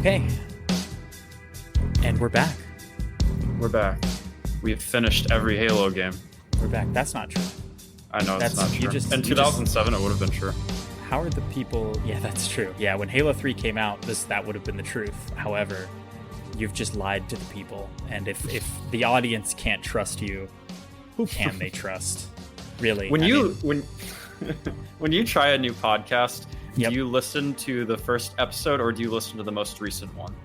Okay, and we're back. We're back. We've finished every Halo game. We're back. That's not true. I know it's not true. In you 2007, it would have been true. How are the people? Yeah, that's true. Yeah, when Halo 3 came out, that would have been the truth. However, you've just lied to the people, and if the audience can't trust you, who can they trust? Really? When you try a new podcast, Yep. do you listen to the first episode or do you listen to the most recent one?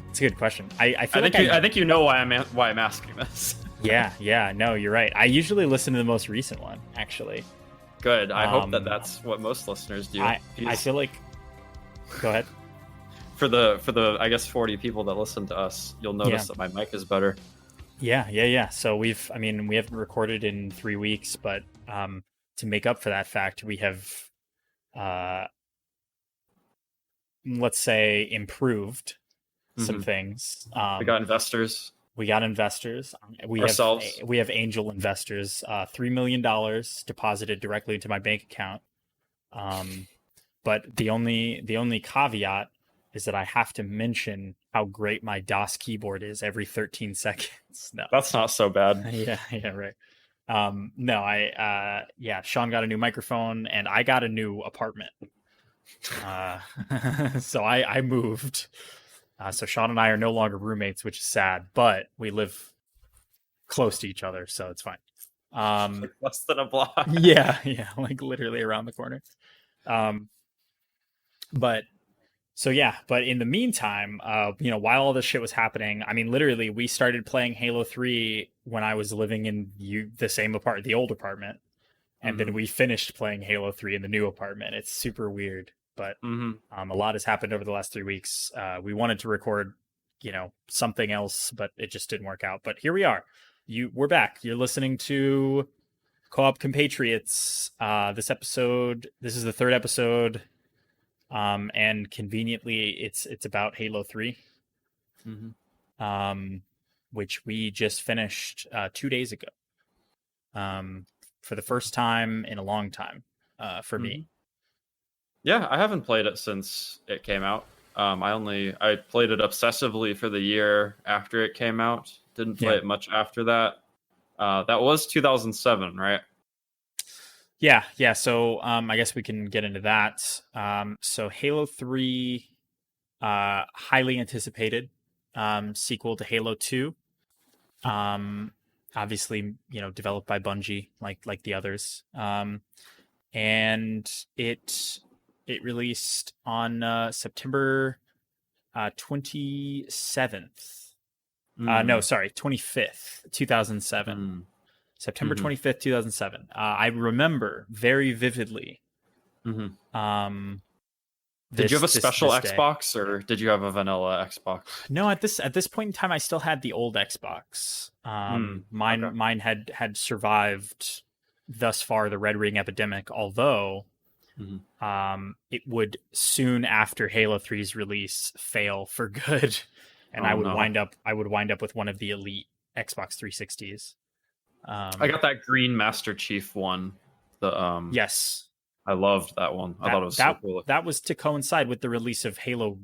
It's a good question. I think you know why I'm asking this. Yeah. No, you're right. I usually listen to the most recent one, actually. Good. I hope that's what most listeners do. I feel like. Go ahead. For the I guess 40 people that listen to us, you'll notice that my mic is better. Yeah. So we haven't recorded in 3 weeks, but to make up for that fact, we have let's say improved some things. We got investors. We Ourselves. We have angel investors. $3 million deposited directly into my bank account. But the only caveat is that I have to mention how great my DOS keyboard is every 13 seconds. No, that's not so bad. Yeah, right. Sean got a new microphone and I got a new apartment. So I moved. So Sean and I are no longer roommates, which is sad, but we live close to each other, so it's fine. Like less than a block. Yeah, like literally around the corner. But in the meantime, while all this shit was happening, I mean, literally, we started playing Halo 3 when I was living in the old apartment, and then we finished playing Halo 3 in the new apartment. It's super weird, but a lot has happened over the last 3 weeks. We wanted to record, something else, but it just didn't work out. But here we are. We're back. You're listening to Co-op Compatriots. This is the third episode. And conveniently, it's about Halo 3, which we just finished 2 days ago. For the first time in a long time, for me. Yeah, I haven't played it since it came out. I played it obsessively for the year after it came out. Didn't play it much after that. That was 2007, right? Yeah. So I guess we can get into that. So Halo 3, highly anticipated sequel to Halo 2. Obviously, developed by Bungie, like the others. And it released on September 27th. 25th, 2007. September 25th, 2007. I remember very vividly. Did you have a special Xbox or did you have a vanilla Xbox? No, at this point in time, I still had the old Xbox. Mine had survived thus far the Red Ring epidemic, although it would soon after Halo 3's release fail for good, and I would wind up with one of the elite Xbox 360s. I got that green Master Chief one. Yes, I loved that one. I thought it was so cool. That was to coincide with the release of Halo.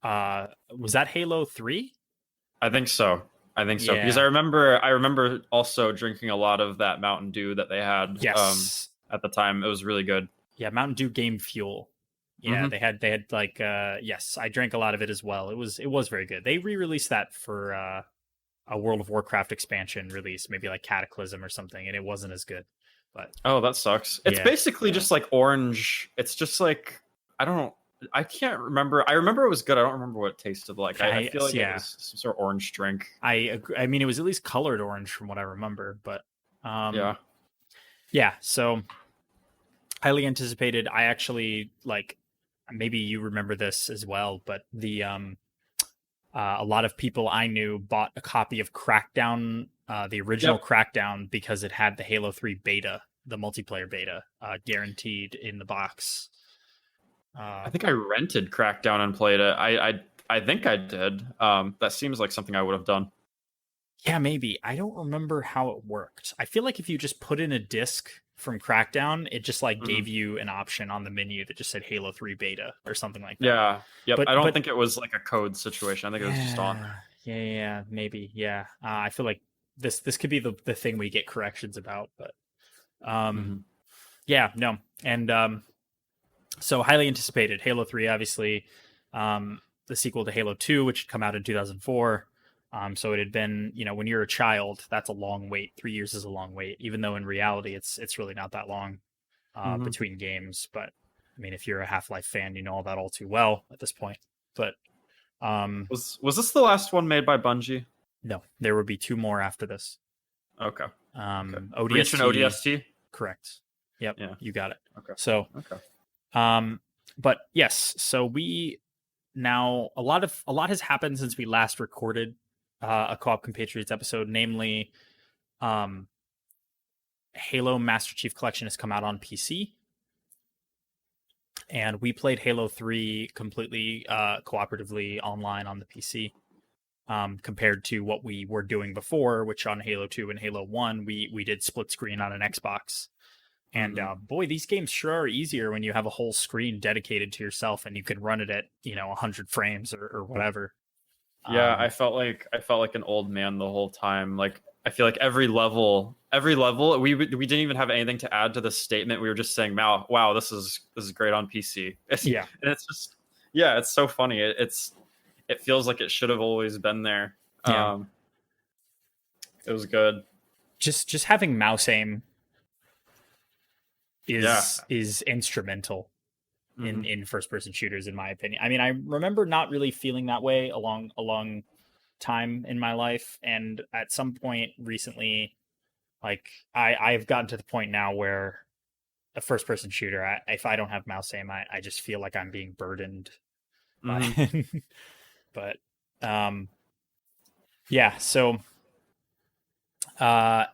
Was that Halo 3? I think so. Because I remember also drinking a lot of that Mountain Dew that they had. Yes. At the time, it was really good. Yeah, Mountain Dew Game Fuel. Yeah, they had like yes, I drank a lot of it as well. It was very good. They re-released that for a World of Warcraft expansion release, maybe like Cataclysm or something, and it wasn't as good. But that sucks. It's basically just like orange. It's just like I can't remember. I remember it was good. I don't remember what it tasted like. I feel like it was some sort of orange drink. I agree. I mean, it was at least colored orange from what I remember. But So highly anticipated. I actually maybe you remember this as well, but the a lot of people I knew bought a copy of Crackdown, the original Crackdown, because it had the Halo 3 beta, the multiplayer beta, guaranteed in the box. I think I rented Crackdown and played it. I think I did. That seems like something I would have done. Yeah, maybe. I don't remember how it worked. I feel like if you just put in a disc from Crackdown, it just like Mhm. gave you an option on the menu that just said Halo 3 beta or something like that. Yeah. Yep. I don't But think it was like a code situation. I think it was just on yeah, yeah, maybe. Yeah. I feel like this could be the thing we get corrections about, but there. um yeah, no. And so highly anticipated Halo 3 obviously, the sequel to Halo 2 which had come out in 2004. So it had been, when you're a child, that's a long wait. 3 years is a long wait, even though in reality it's really not that long Hmm. between games, but I mean if you're a Half-Life fan, you know all that all too well at this point. But um Was this the last one made by Bungie? no, there would be two more after this. Okay. Okay. Reach and ODST, ODST. correct. Yep, Yeah. you got it. Okay. So, Okay. um, but yes, so we now a lot has happened since we last recorded a co-op Compatriots episode. Namely, um, Halo Master Chief Collection has come out on PC, and we played Halo 3 completely cooperatively online on the PC. Compared to what we were doing before, which on Halo 2 and Halo 1, we did split screen on an Xbox. And Hmm. boy, these games sure are easier when you have a whole screen dedicated to yourself and you can run it at 100 frames or whatever. Yeah, Um, I felt like an old man the whole time. Like I feel like every level, we didn't even have anything to add to the statement. We were just saying, "Wow, this is great on PC." yeah, And it's just, yeah, it's so funny. It feels like it should have always been there. yeah. Um, it was good. Just having mouse aim Yeah. is instrumental Hmm. in first person shooters, in my opinion. I mean, I remember not really feeling that way along time in my life, and at some point recently, like I've gotten to the point now where a first person shooter, if I don't have mouse aim, I just feel like I'm being burdened by Hmm. it. But um yeah, so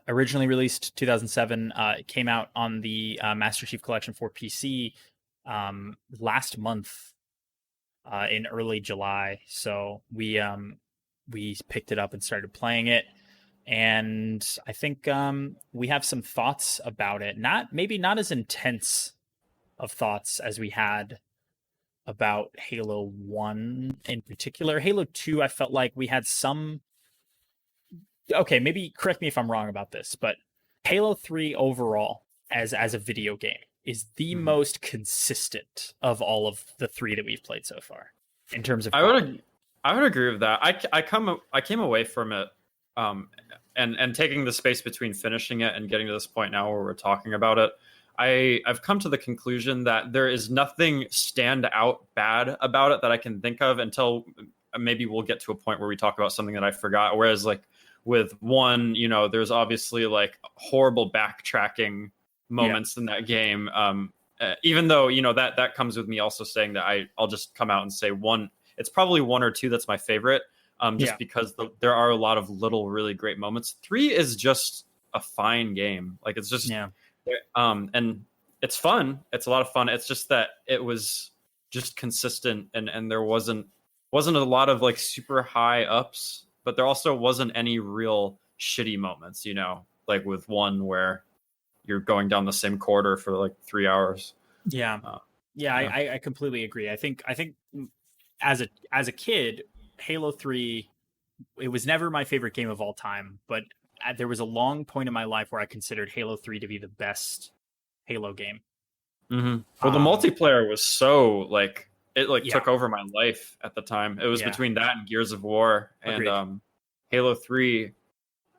originally released 2007, it came out on the Master Chief Collection for PC last month in early July. So we picked it up and started playing it, and I think we have some thoughts about it. Not as intense of thoughts as we had about Halo 1 in particular. Halo 2, I felt like we had some. Okay, maybe correct me if I'm wrong about this, but Halo 3 overall, as a video game, is the Hmm. most consistent of all of the three that we've played so far in terms of I quality. would I would agree with that. I came away from it, um, and taking the space between finishing it and getting to this point now where we're talking about it. I've come to the conclusion that there is nothing stand out bad about it that I can think of until maybe we'll get to a point where we talk about something that I forgot. Whereas like with one, there's obviously like horrible backtracking Yeah, moments in that game. Even though that comes with me also saying that I'll just come out and say one. It's probably one or two that's my favorite, yeah, just because there are a lot of little really great moments. Three is just a fine game. Like it's just yeah, and it's fun. It's a lot of fun. It's just that it was just consistent, and there wasn't a lot of like super high ups, but there also wasn't any real shitty moments. Like with one where you're going down the same corridor for like 3 hours. yeah, Uh, yeah. yeah. I completely agree. I think as a kid, Halo 3, it was never my favorite game of all time, but there was a long point in my life where I considered Halo 3 to be the best Halo game. Well, the Um, multiplayer was so like it like yeah, took over my life at the time. It was yeah, between that and Gears of War and agreed. Halo 3.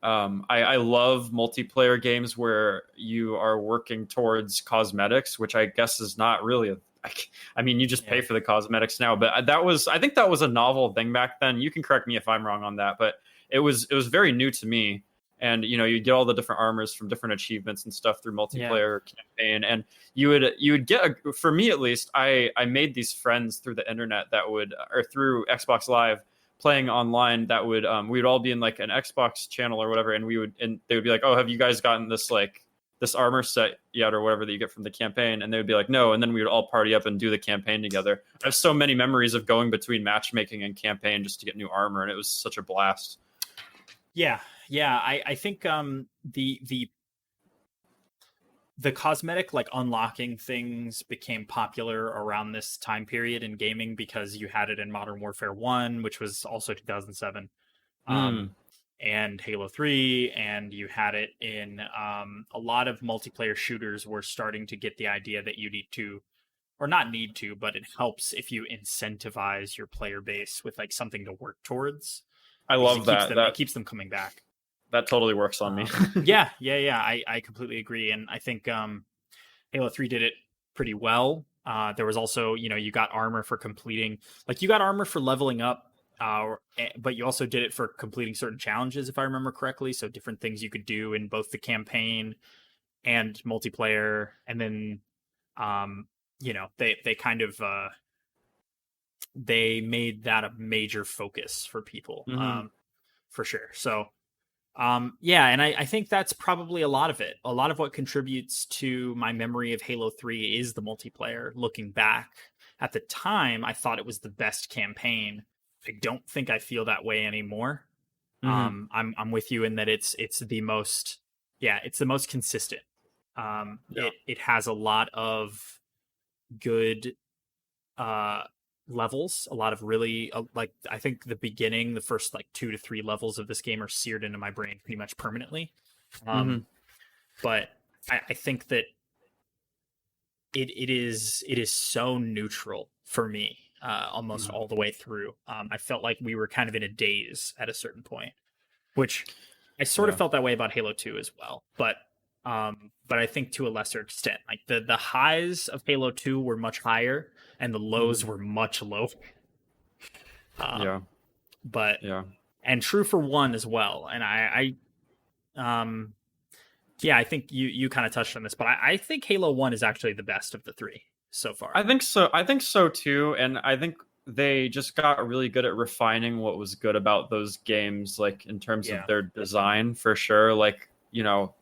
I love multiplayer games where you are working towards cosmetics, which I guess is not really I mean, you just Yeah, pay for the cosmetics now, but I think that was a novel thing back then. You can correct me if I'm wrong on that, but it was very new to me. And you get all the different armors from different achievements and stuff through yeah, multiplayer campaign, and you would get for me at least. I made these friends through the internet that would or through Xbox Live playing online that would we would all be in like an Xbox channel or whatever, and they would be like, oh, have you guys gotten this armor set yet or whatever that you get from the campaign? And they would be like, no. And then we would all party up and do the campaign together. I have so many memories of going between matchmaking and campaign just to get new armor, and it was such a blast. Yeah, yeah. I think the cosmetic like unlocking things became popular around this time period in gaming because you had it in Modern Warfare 1, which was also 2007. Um, Mm, and Halo 3, and you had it in a lot of multiplayer shooters were starting to get the idea that you need to, or not need to, but it helps if you incentivize your player base with like something to work towards I because love that. it keeps them coming back. That totally works on me. Yeah, yeah, yeah. I completely agree, and I think Halo 3 did it pretty well. There was also, you got armor for completing, like you got armor for leveling up, but you also did it for completing certain challenges, if I remember correctly. So different things you could do in both the campaign and multiplayer, and then, they kind of they made that a major focus for people, Hmm. for sure. So yeah, and I think that's probably a lot of it. A lot of what contributes to my memory of Halo 3 is the multiplayer. Looking back at the time, I thought it was the best campaign. I don't think I feel that way anymore. Hmm. I'm with you in that it's the most, yeah, it's the most consistent. Yeah. It has a lot of good uh levels, a lot of really like I think the beginning, the first like 2 to 3 levels of this game are seared into my brain pretty much permanently. um Hmm. but I think that it is so neutral for me, almost Hmm. all the way through. I felt like we were kind of in a daze at a certain point, which I sort of Yeah. felt that way about Halo 2 as well, but I think to a lesser extent. Like the highs of Halo 2 were much higher and the lows Hmm. were much lower. Yeah. um but Yeah. and true for one as well. And yeah, I think you kind of touched on this, but I think Halo 1 is actually the best of the three so far. I think so. I think so too. And I think they just got really good at refining what was good about those games, like in terms of Yeah. their design for sure. Like,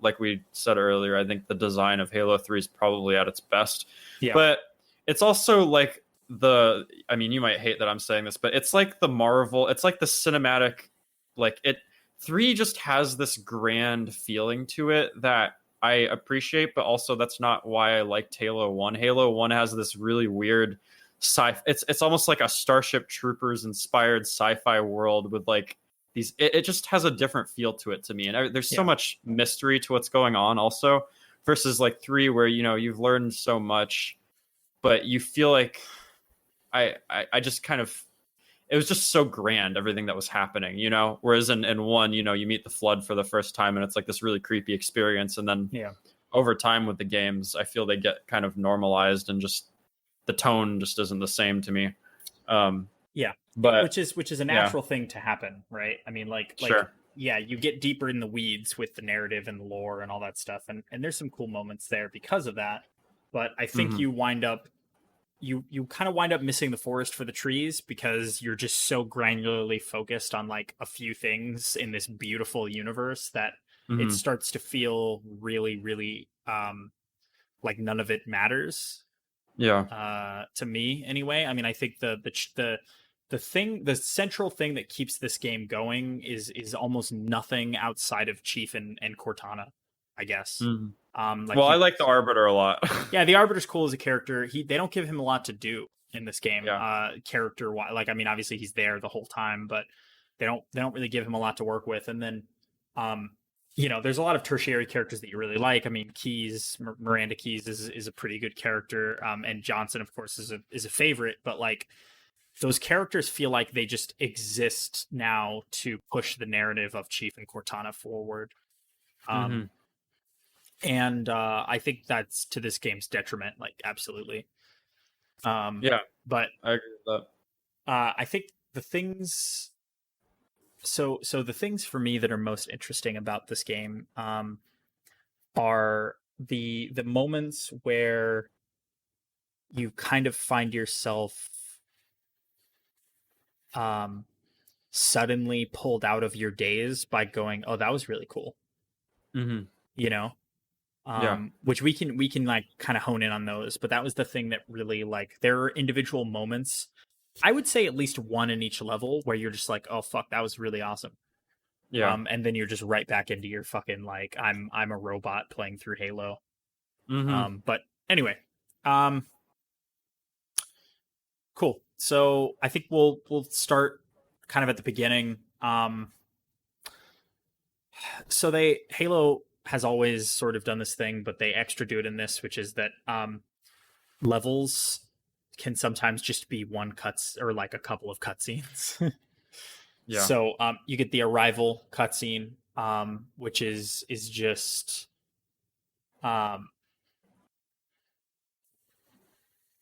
like we said earlier, I think the design of Halo 3 is probably at its best. Yeah. But it's also like I mean, you might hate that I'm saying this, but it's like the Marvel, it's like the cinematic, like it, 3 just has this grand feeling to it that I appreciate, but also that's not why I liked Halo 1. Halo 1 has this really weird it's almost like a Starship Troopers inspired sci-fi world with like these it just has a different feel to it to me. And there's so Yeah. much mystery to what's going on also versus like 3 where you've learned so much, but you feel like I just kind of it was just so grand everything that was happening. Whereas in 1, you meet the Flood for the first time and it's like this really creepy experience, and then Yeah. over time with the games I feel they get kind of normalized and just the tone just isn't the same to me. um Yeah. but Which is a yeah, natural thing to happen, right? I mean, like sure. yeah, you get deeper in the weeds with the narrative and the lore and all that stuff, and there's some cool moments there because of that. But I think Hmm. you kind of wind up missing the forest for the trees because you're just so granularly focused on like a few things in this beautiful universe that it Hmm. starts to feel really, really like none of it matters, Yeah. to me anyway. I mean, I think the central thing that keeps this game going is almost nothing outside of Chief and Cortana, I guess. Hmm. Like Well, I you, like the Arbiter a lot. yeah, the Arbiter's cool as a character. They don't give him a lot to do in this game, Yeah. character wise. Like, I mean, obviously he's there the whole time, but they don't really give him a lot to work with. And then, um, there's a lot of tertiary characters that you really like. I mean, Miranda Keys is a pretty good character, and Johnson, of course, is a favorite. But like those characters feel like they just exist now to push the narrative of Chief and Cortana forward. Um, Hmm. and I think that's to this game's detriment, like absolutely. Yeah, But I agree with I think the things. So the things for me that are most interesting about this game, are the moments where you kind of find yourself um, suddenly pulled out of your daze by going, "Oh, that was really cool," that. Hmm. you know. Yeah. Which we can like kind of hone in on those, but that was the thing that really, like, there are individual moments. I would say at least one in each level where you're just like, "Oh fuck, that was really awesome." Yeah. And then you're just right back into your fucking like I'm a robot playing through Halo. Mm-hmm. But anyway, um, cool. So I think we'll start kind of at the beginning. So they Halo has always sort of done this thing, but they extra do it in this, which is that levels can sometimes just be one cuts or like a couple of cutscenes. Yeah. So you get the arrival cutscene, which is just um,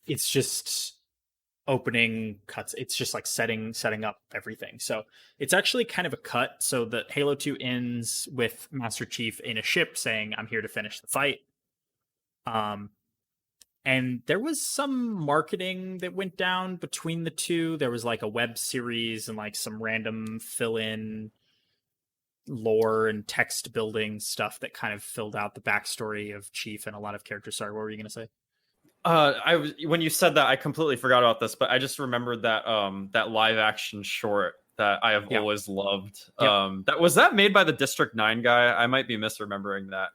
it's just opening cuts. It's just like setting up everything. So it's actually kind of a cut. So the Halo 2 ends with Master Chief in a ship saying, "I'm here to finish the fight." Um, and there was some marketing that went down between the two. There was like a web series and like some random fill in lore and text building stuff that kind of filled out the backstory of Chief and a lot of characters. Sorry, what were you going to say? When you said that, I completely forgot about this, but I just remembered that that live action short that I have Yeah. always loved. Yep. That was that made by the District 9 guy. I might be misremembering that.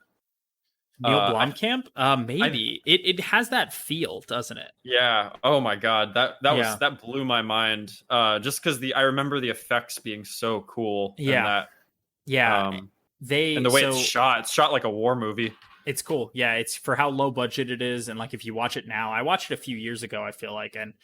Neil I Blomkamp? I Maybe. It has that feel, doesn't it? Yeah. Oh my god, Yeah. that blew my mind. Just because the I remember the effects being so cool, and Yeah. that Yeah. um and They the way so it's shot like a war movie. it's cool. Yeah, it's for how low budget it is, and like if you watch it now, I watched it a few years ago, I feel like, and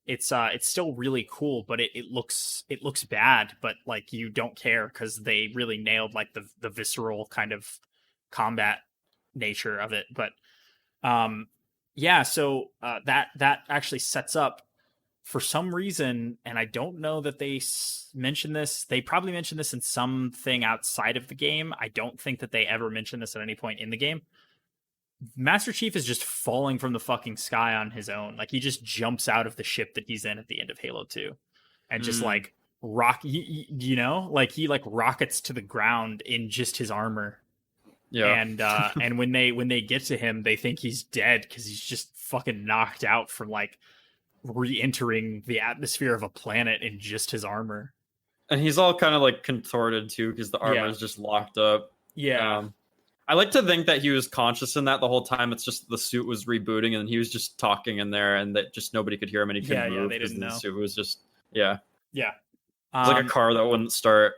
it's still really cool, but it looks bad, but like you don't care because they really nailed like the visceral kind of combat nature of it. But yeah, so that actually sets up for some reason, and I don't know that they mention this. They probably mentioned this in something outside of the game. I don't think that they ever mentioned this at any point in the game. Master Chief is just falling from the fucking sky on his own. Like he just jumps out of the ship that he's in at the end of Halo 2 and just Mm, like like he like rockets to the ground in just his armor. yeah. And when they get to him, they think he's dead cuz he's just fucking knocked out from like re-entering the atmosphere of a planet in just his armor. And he's all kind of like contorted too because the armor Yeah. is just locked up. Yeah. Um, I like to think that he was conscious in that the whole time. It's just the suit was rebooting and he was just talking in there, and that just nobody could hear him and he Yeah, couldn't yeah, move they because didn't the know. suit was just yeah. Yeah. It's like a car that wouldn't start.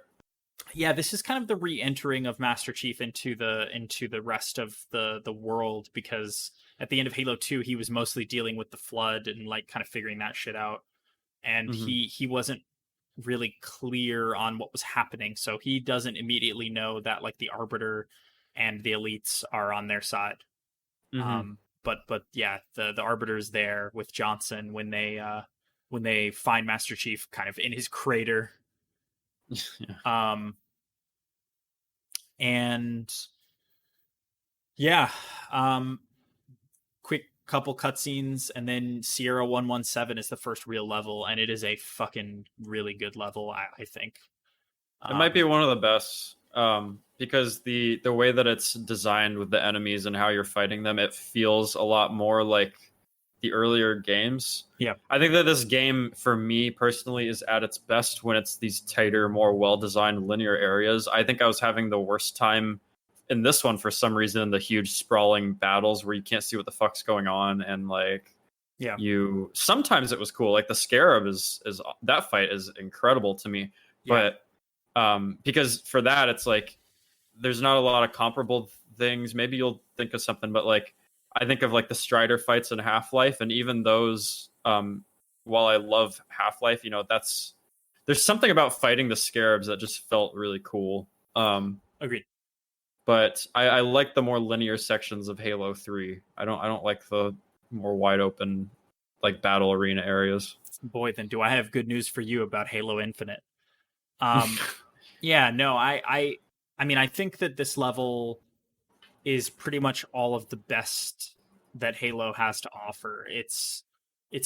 Yeah, this is kind of the re-entering of Master Chief into the rest of the world, because at the end of Halo 2 he was mostly dealing with the flood and like kind of figuring that shit out, and Hmm. he wasn't really clear on what was happening, so he doesn't immediately know that like the Arbiter and the elites are on their side. Hmm. But yeah, the Arbiter's there with Johnson when they find Master Chief kind of in his crater. Yeah. Um and yeah, um quick couple cutscenes, and then Sierra 117 is the first real level, and it is a fucking really good level, I think. It might be Um, one of the best because the way that it's designed with the enemies and how you're fighting them, it feels a lot more like the earlier games. yeah, I think that this game, for me personally, is at its best when it's these tighter, more well-designed linear areas. I think I was having the worst time in this one for some reason in the huge sprawling battles where you can't see what the fuck's going on, and like yeah, you sometimes it was cool. Like the Scarab is that fight is incredible to me, yeah, but because for that it's like there's not a lot of comparable things. Maybe you'll think of something, but like I think of like the Strider fights in Half-Life, and even those while I love Half-Life, that's there's something about fighting the Scarabs that just felt really cool. agreed. But I like the more linear sections of Halo 3. I don't like the more wide open like battle arena areas. Boy, then do I have good news for you about Halo Infinite. Um, yeah, no, I mean, I think that this level is pretty much all of the best that Halo has to offer. It's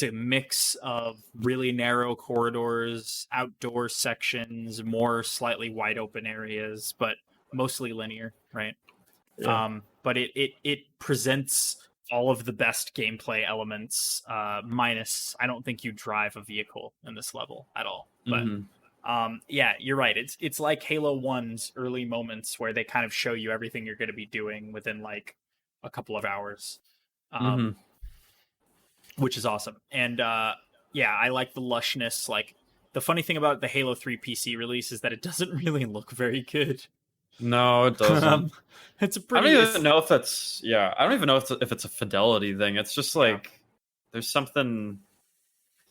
a mix of really narrow corridors, outdoor sections, more slightly wide open areas, but mostly linear, right? Yeah. But it presents all of the best gameplay elements. Minus, I don't think you drive a vehicle in this level at all. But Hmm. Yeah, you're right. It's like Halo 1's early moments where they kind of show you everything you're going to be doing within like a couple of hours. Hmm. Um, which is awesome. And yeah, I like the lushness. Like the funny thing about the Halo 3 PC release is that it doesn't really look very good. No, it doesn't. um, it's a I don't pretty even it's know if that's yeah. I don't even know if it's a fidelity thing. It's just yeah. like there's something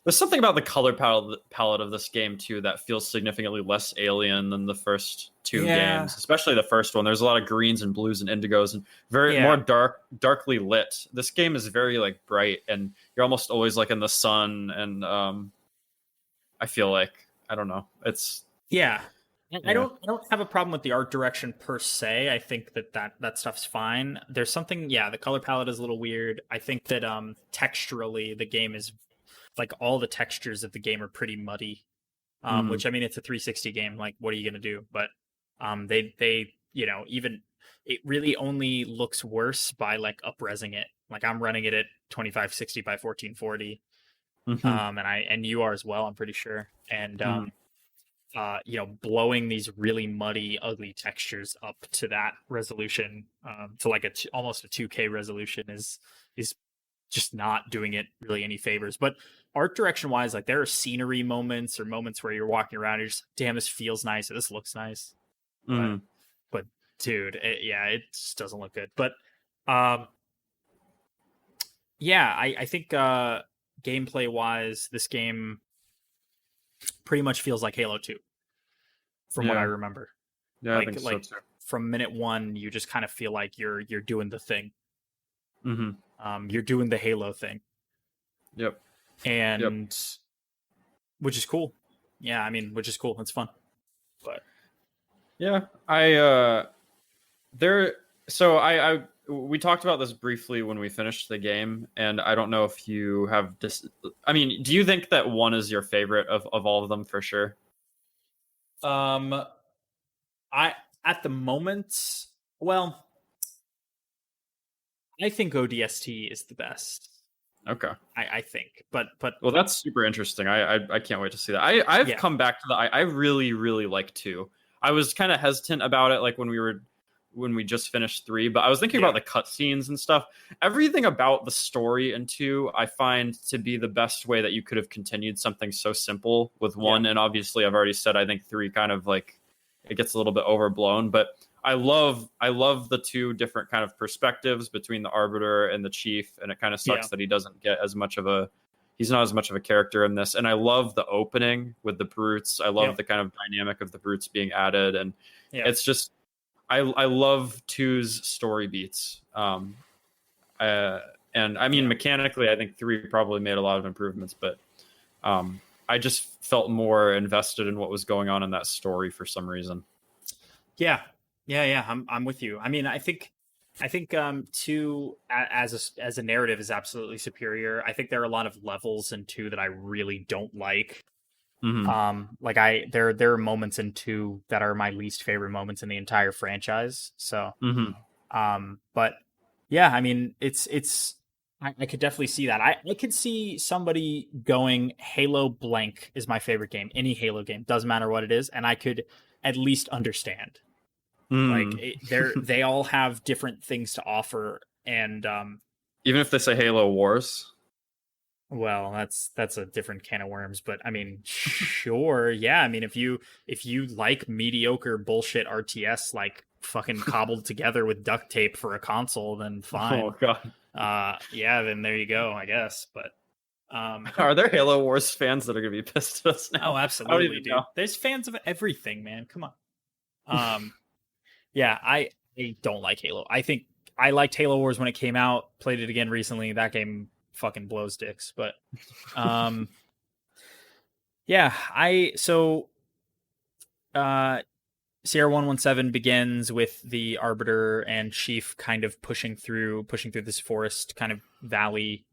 there's something about the color palette of this game too that feels significantly less alien than the first two Yeah. games, especially the first one. There's a lot of greens and blues and indigos and very more Yeah. darkly lit. This game is very like bright and you're almost always like in the sun and I feel like I don't know. It's Yeah. yeah. I don't have a problem with the art direction per se. I think that stuff's fine. There's something, yeah, the color palette is a little weird. I think that texturally the game is like all the textures of the game are pretty muddy. Mm, Which I mean it's a 360 game, like what are you going to do? But they you know, even it really only looks worse by like upresing it. Like I'm running it at 2560 by 1440. mm-hmm, And you are as well, I'm pretty sure. And mm-hmm, you know, blowing these really muddy, ugly textures up to that resolution, to like almost a 2K resolution is just not doing it really any favors. But art direction wise, like there are scenery moments or moments where you're walking around, and you're just, damn, this feels nice, or this looks nice. But mm-hmm. but dude, yeah, it just doesn't look good. But um, yeah, I think gameplay wise, this game pretty much feels like Halo 2 from what I Yeah. remember. Yeah, I think so Like too. from minute one, you just kind of feel like you're doing the thing. Mm-hmm. You're doing the Halo thing, Yep. Yep. and which is cool. Yeah, I mean, which is cool. It's fun, but Yeah. I there so I we talked about this briefly when we finished the game and I don't know if you have this I mean, do you think that one is your favorite of all of them for sure? um, I at the moment, well, I think ODST is the best. Okay. I think, but Well, that's super interesting. I can't wait to see that. I've yeah, come back to the I really really like 2. I was kind of hesitant about it like when we just finished 3, but I was thinking about yeah, the cutscenes and stuff. Everything about the story in 2 I find to be the best way that you could have continued something so simple with yeah, 1 and obviously I've already said I think 3 kind of like it gets a little bit overblown, but I love the two different kind of perspectives between the arbiter and the chief, and it kind of yeah, sucks that he doesn't get as much of a he's not as much of a character in this. And I love the opening with the brutes. I love yep, the kind of dynamic of the brutes being added, and yep, it's just I love two's story beats. Uh, and I mean yeah. mechanically, I think 3 probably made a lot of improvements, but I just felt more invested in what was going on in that story for some reason. Yeah, yeah. I'm with you. I mean, I think two as a narrative is absolutely superior. I think there are a lot of levels in two that I really don't like. Hmm. Like there are moments in two that are my least favorite moments in the entire franchise. So Hmm. but yeah, I mean, it's I could definitely see that. I could see somebody going Halo blank is my favorite game. Any Halo game doesn't matter what it is, and I could at least understand. Like Mm. they all have different things to offer, and Even if they say Halo Wars. well, that's a different can of worms. But I mean, sure, yeah. I mean, if you like mediocre bullshit RTS like fucking cobbled together with duct tape for a console, then Oh fine. god. Yeah, then there you go, I guess. But um, Are there Halo Wars fans that are gonna be pissed at us oh, now? I don't absolutely, even know. dude. There's fans of everything, man. Come on. Um, yeah, I don't like Halo. I think I liked Halo Wars when it came out. Played it again recently. That game fucking blows dicks. But um, yeah, I so uh Sierra 117 begins with the Arbiter and Chief kind of pushing through this forest kind of valley.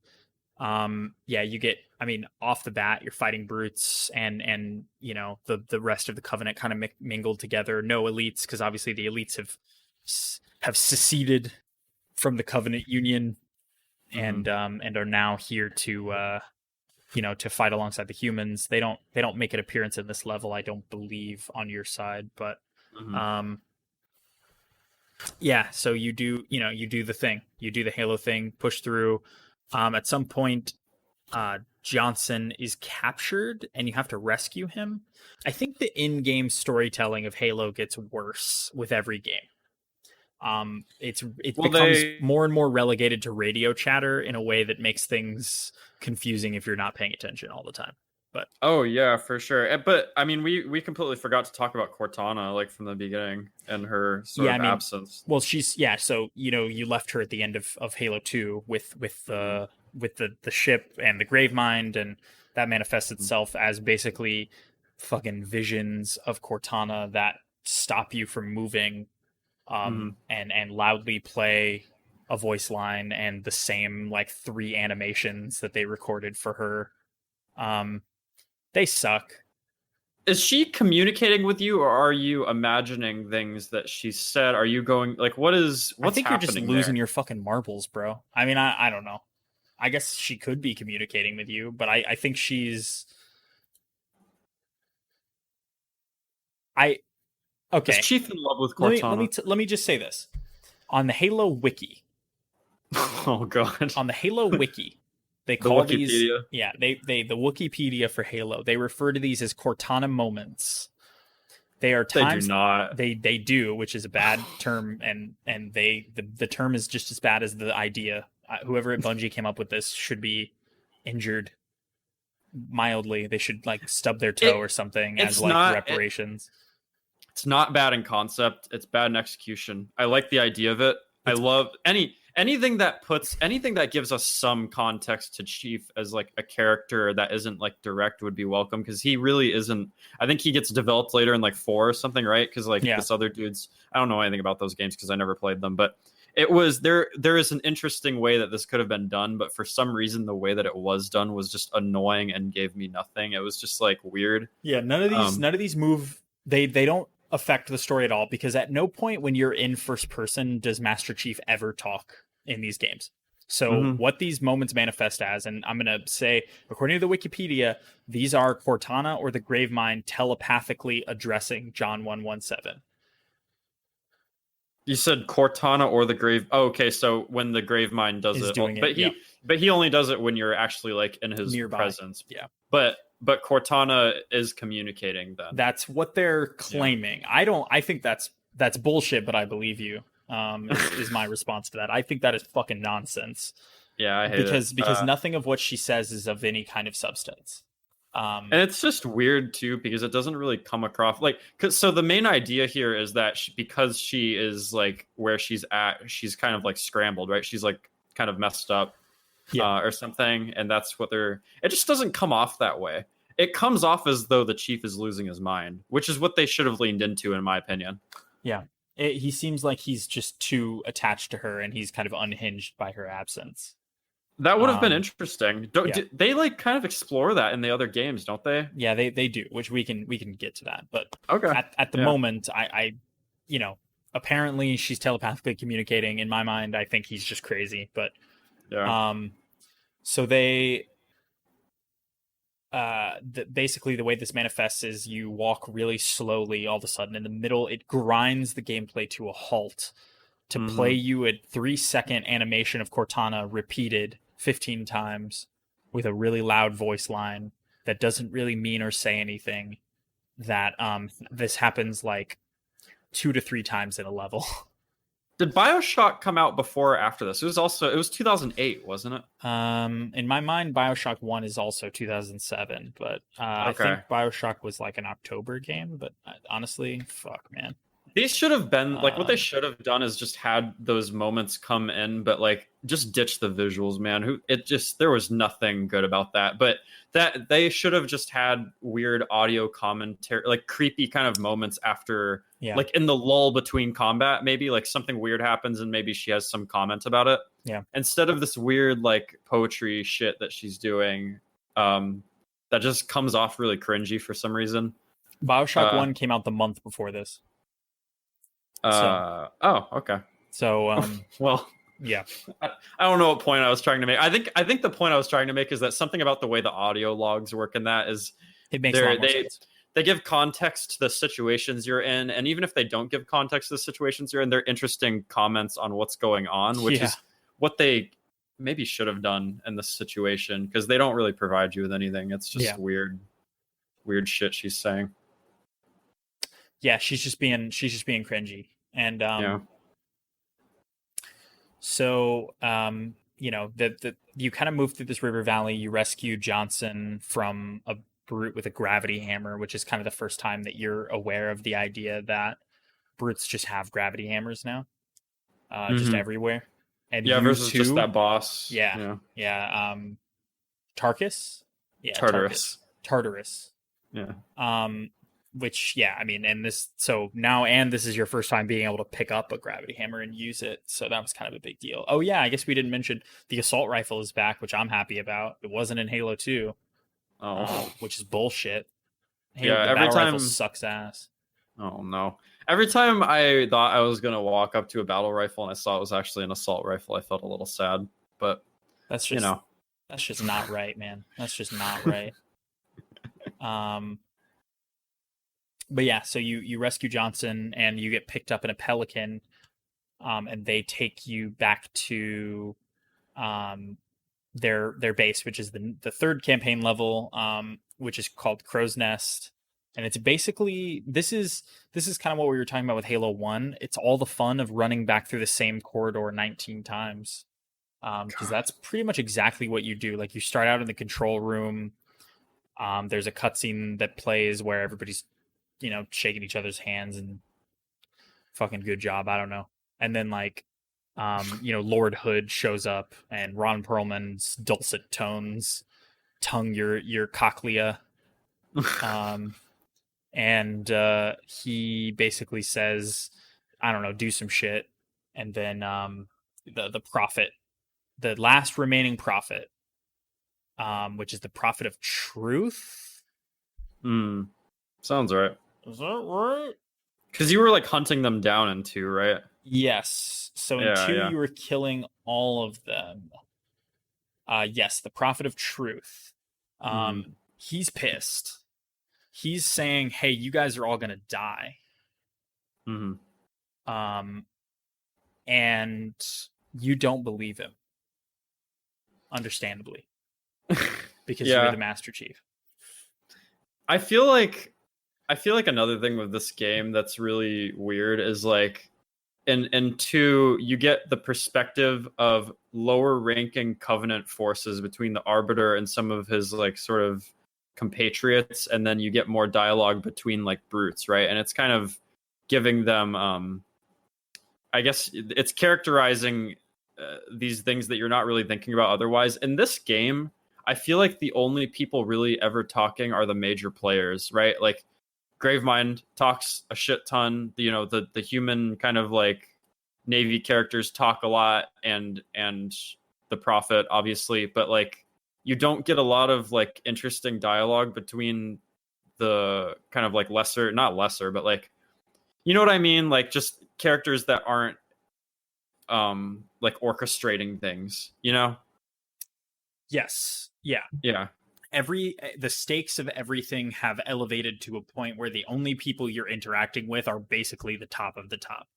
Yeah, you get, I mean, off the bat you're fighting brutes and you know the rest of the Covenant kind of mingled together. No elites, because obviously the elites have seceded from the Covenant Union Hmm. and are now here to fight alongside the humans. They don't make an appearance in this level, I don't believe, on your side, but Hmm. um yeah, so you do the thing. You do the Halo thing, push through. At some point, Johnson is captured and you have to rescue him. I think the in-game storytelling of Halo gets worse with every game. It Well, becomes they. more and more relegated to radio chatter in a way that makes things confusing if you're not paying attention all the time. But Oh yeah, for sure. But I mean, we completely forgot to talk about Cortana like from the beginning and her sort yeah, I of mean, absence. well, she's yeah. So you left her at the end of Halo 2 Hmm. with the ship and the Gravemind, and that manifests Hmm. itself as basically fucking visions of Cortana that stop you from moving, Hmm. and loudly play a voice line and the same like three animations that they recorded for her. Um, they suck. Is she communicating with you, or are you imagining things that she said? Are you going like I what's think you're just happening losing there? your fucking marbles, bro. I mean, I don't know. I guess she could be communicating with you, but I think she's I Is okay. Chief in love with Let me Cortana? let me just say this. On the Halo wiki, Oh god. on the Halo wiki, they The call these Wikipedia. yeah, they the Wikipedia for Halo. They refer to these as Cortana moments. They are They do times not. they do, which is a bad term, and the term is just as bad as the idea. Whoever at Bungie came up with this should be injured mildly. They should like stub their toe It or something as it's like not reparations. it's not bad in concept. It's bad in execution. I like the idea of it. I It's love anything that gives us some context to Chief as like a character that isn't like direct would be welcome, because he really isn't. I think he gets developed later in like 4 or something, right? Because like yeah, this other dude's. I don't know anything about those games because I never played them, but it was there is an interesting way that this could have been done, but for some reason the way that it was done was just annoying and gave me nothing. It was just like weird. yeah. None of these Um, none of these move. They don't affect the story at all because at no point when you're in first person does Master Chief ever talk in these games. So mhm. what these moments manifest as, and I'm gonna say, according to the Wikipedia, these are Cortana or the Gravemind telepathically addressing John 117 You said Cortana or the Grave. Oh, okay, so when the Grave Mind does is it, doing it. Yeah, but he only does it when you're actually like in his nearby. presence. Yeah. But Cortana is communicating then. That's what they're Yeah, claiming. I don't. I think that's bullshit, but I believe you. Is my response to that. I think that is fucking nonsense yeah, I hate it. because nothing of what she says is of any kind of substance. And it's just weird too because it doesn't really come across like cause, so the main idea here is that because she is like where she's at, she's kind of like scrambled, right? She's like kind of messed up Yeah, or something, and that's what they're. It just doesn't come off that way. It comes off as though the chief is losing his mind, which is what they should have leaned into, in my opinion. yeah. He seems like he's just too attached to her, and he's kind of unhinged by her absence. That would have been Um, interesting. yeah, They like kind of explore that in the other games, don't they? yeah. They do, which we can get to that. But Okay. at the Yeah. moment, you know, apparently she's telepathically communicating. In my mind, I think he's just crazy. But Yeah. um, so they basically the way this manifests is you walk really slowly all of a sudden in the middle. It grinds the gameplay to a halt to play Mm-hmm. you a 3-second animation of Cortana repeated 15 times with a really loud voice line that doesn't really mean or say anything. That this happens like 2 to 3 times in a level. Did BioShock come out before or after this? It was 2008, wasn't it? In my mind, Bioshock 1 is also 2007, but I Okay. think Bioshock was like an October game. But honestly, fuck, man. These should have been like what they Um, should have done is just had those moments come in, but like just ditch the visuals, man. Who it just there was nothing good about that. But that they should have just had weird audio commentary, like creepy kind of moments after, yeah, like in the lull between combat, maybe like something weird happens and maybe she has some comment about it. yeah. Instead of this weird like poetry shit that she's doing, that just comes off really cringy for some reason. Bioshock Uh 1 came out the month before this. So, oh, okay. so, Well, Yeah, I don't know what point I was trying to make. I think the point I was trying to make is that something about the way the audio logs work in that is it makes a lot more they sense. they give context to the situations you're in, and even if they don't give context to the situations you're in, they're interesting comments on what's going on, which Yeah, is what they maybe should have done in this situation, because they don't really provide you with anything. It's yeah, just weird shit she's saying. yeah. She's just being cringy, and Yeah. so the you kind of move through this river valley. You rescue Johnson from a brute with a gravity hammer, which is kind of the first time that you're aware of the idea that brutes just have gravity hammers now, just Hmm. everywhere. And Yeah, you versus just too, that boss. yeah, Yeah. yeah. Tarkus, yeah, Tarkus, Tartarus. Tartarus. Yeah. Um, which yeah, I mean, and this so now, and this is your first time being able to pick up a gravity hammer and use it, so that was kind of a big deal. Oh yeah, I guess we didn't mention the assault rifle is back, which I'm happy about. It wasn't in Halo 2, Oh. which is bullshit. Halo, Yeah, the every battle rifle time. sucks ass. Oh no. Every time I thought I was gonna walk up to a battle rifle and I saw it was actually an assault rifle, I felt a little sad. But That's you just know. that's just not right, man. That's just not right. Um, but yeah, so you rescue Johnson and you get picked up in a Pelican, and they take you back to um, their base, which is the third campaign level, which is called Crow's Nest, and it's basically this is kind of what we were talking about with Halo One. It's all the fun of running back through the same corridor 19 times, because God. that's pretty much exactly what you do. Like you start out in the control room. There's a cutscene that plays where everybody's shaking each other's hands and fucking good job. I don't know. And then like Lord Hood shows up and Ron Perlman's dulcet tones tongue your cochlea. Um, and he basically says, I don't know, do some shit. And then the prophet, the last remaining prophet, which is the prophet of truth. Hmm. Sounds right. Is that right? Because you were like hunting them down in two, right? Yes. So in Yeah, two, yeah. you were killing all of them. Yes, the prophet of truth. Hmm. He's pissed. He's saying, "Hey, you guys are all gonna die." Hmm. Um, and you don't believe him, understandably, because you're the Yeah. Master Chief. I feel like another thing with this game that's really weird is like in two, you get the perspective of lower ranking Covenant forces between the Arbiter and some of his like sort of compatriots, and then you get more dialogue between like brutes, right? And it's kind of giving them I guess it's characterizing these things that you're not really thinking about otherwise. In this game, I feel like the only people really ever talking are the major players, right? Like Gravemind talks a shit ton. The human kind of like Navy characters talk a lot, and the Prophet obviously, but like you don't get a lot of like interesting dialogue between the kind of like lesser, not lesser, but like you know what I mean, like just characters that aren't like orchestrating things, you know? Yes. Yeah. Yeah. The stakes of everything have elevated to a point where the only people you're interacting with are basically the top of the top.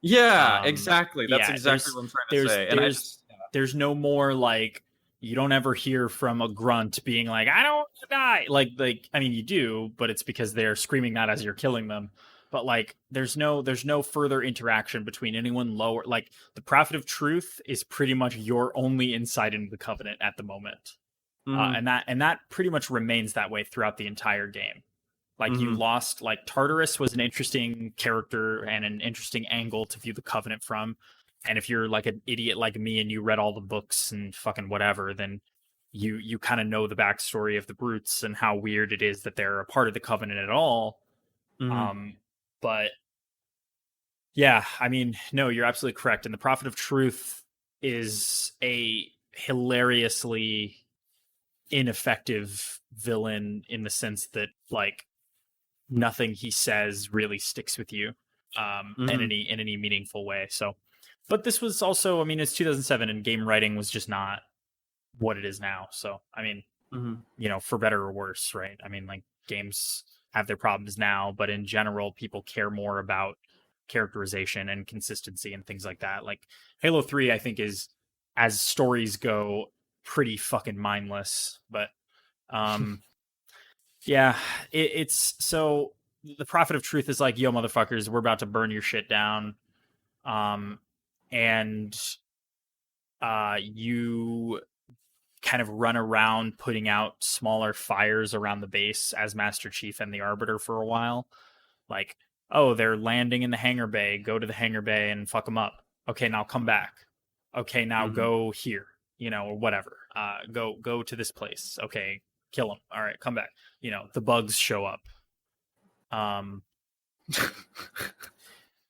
Yeah, exactly. That's Yeah, exactly what I'm trying to say. And I just there's no more like you don't ever hear from a grunt being like, I don't want to die. Like I mean you do, but it's because they're screaming that as you're killing them. But like there's no further interaction between anyone lower. Like the Prophet of Truth is pretty much your only insight into the Covenant at the moment. mhm, And that pretty much remains that way throughout the entire game. Like you mhm, lost, like Tartarus was an interesting character and an interesting angle to view the Covenant from. And if you're like an idiot like me and you read all the books and fucking whatever, then you kind of know the backstory of the brutes and how weird it is that they're a part of the Covenant at all. mhm, But yeah, I mean, no, you're absolutely correct. And the Prophet of Truth is a hilariously ineffective villain in the sense that like nothing he says really sticks with you in mhm. any meaningful way. So but this was also, I mean, it's 2007 and game writing was just not what it is now. So, I mean, Mm-hmm. for better or worse, right? I mean, like games have their problems now, but in general, people care more about characterization and consistency and things like that. Like Halo 3, I think is, as stories go, pretty fucking mindless. But um yeah, it's so the prophet of truth is like, yo, motherfuckers, we're about to burn your shit down. Um and you kind of run around putting out smaller fires around the base as Master Chief and the Arbiter for a while. Like, oh, they're landing in the hangar bay. Go to the hangar bay and fuck them up. Okay, now come back. Okay, now Mm-hmm. go here. Or whatever. Go to this place. Okay, kill them. All right, come back. The bugs show up. Um,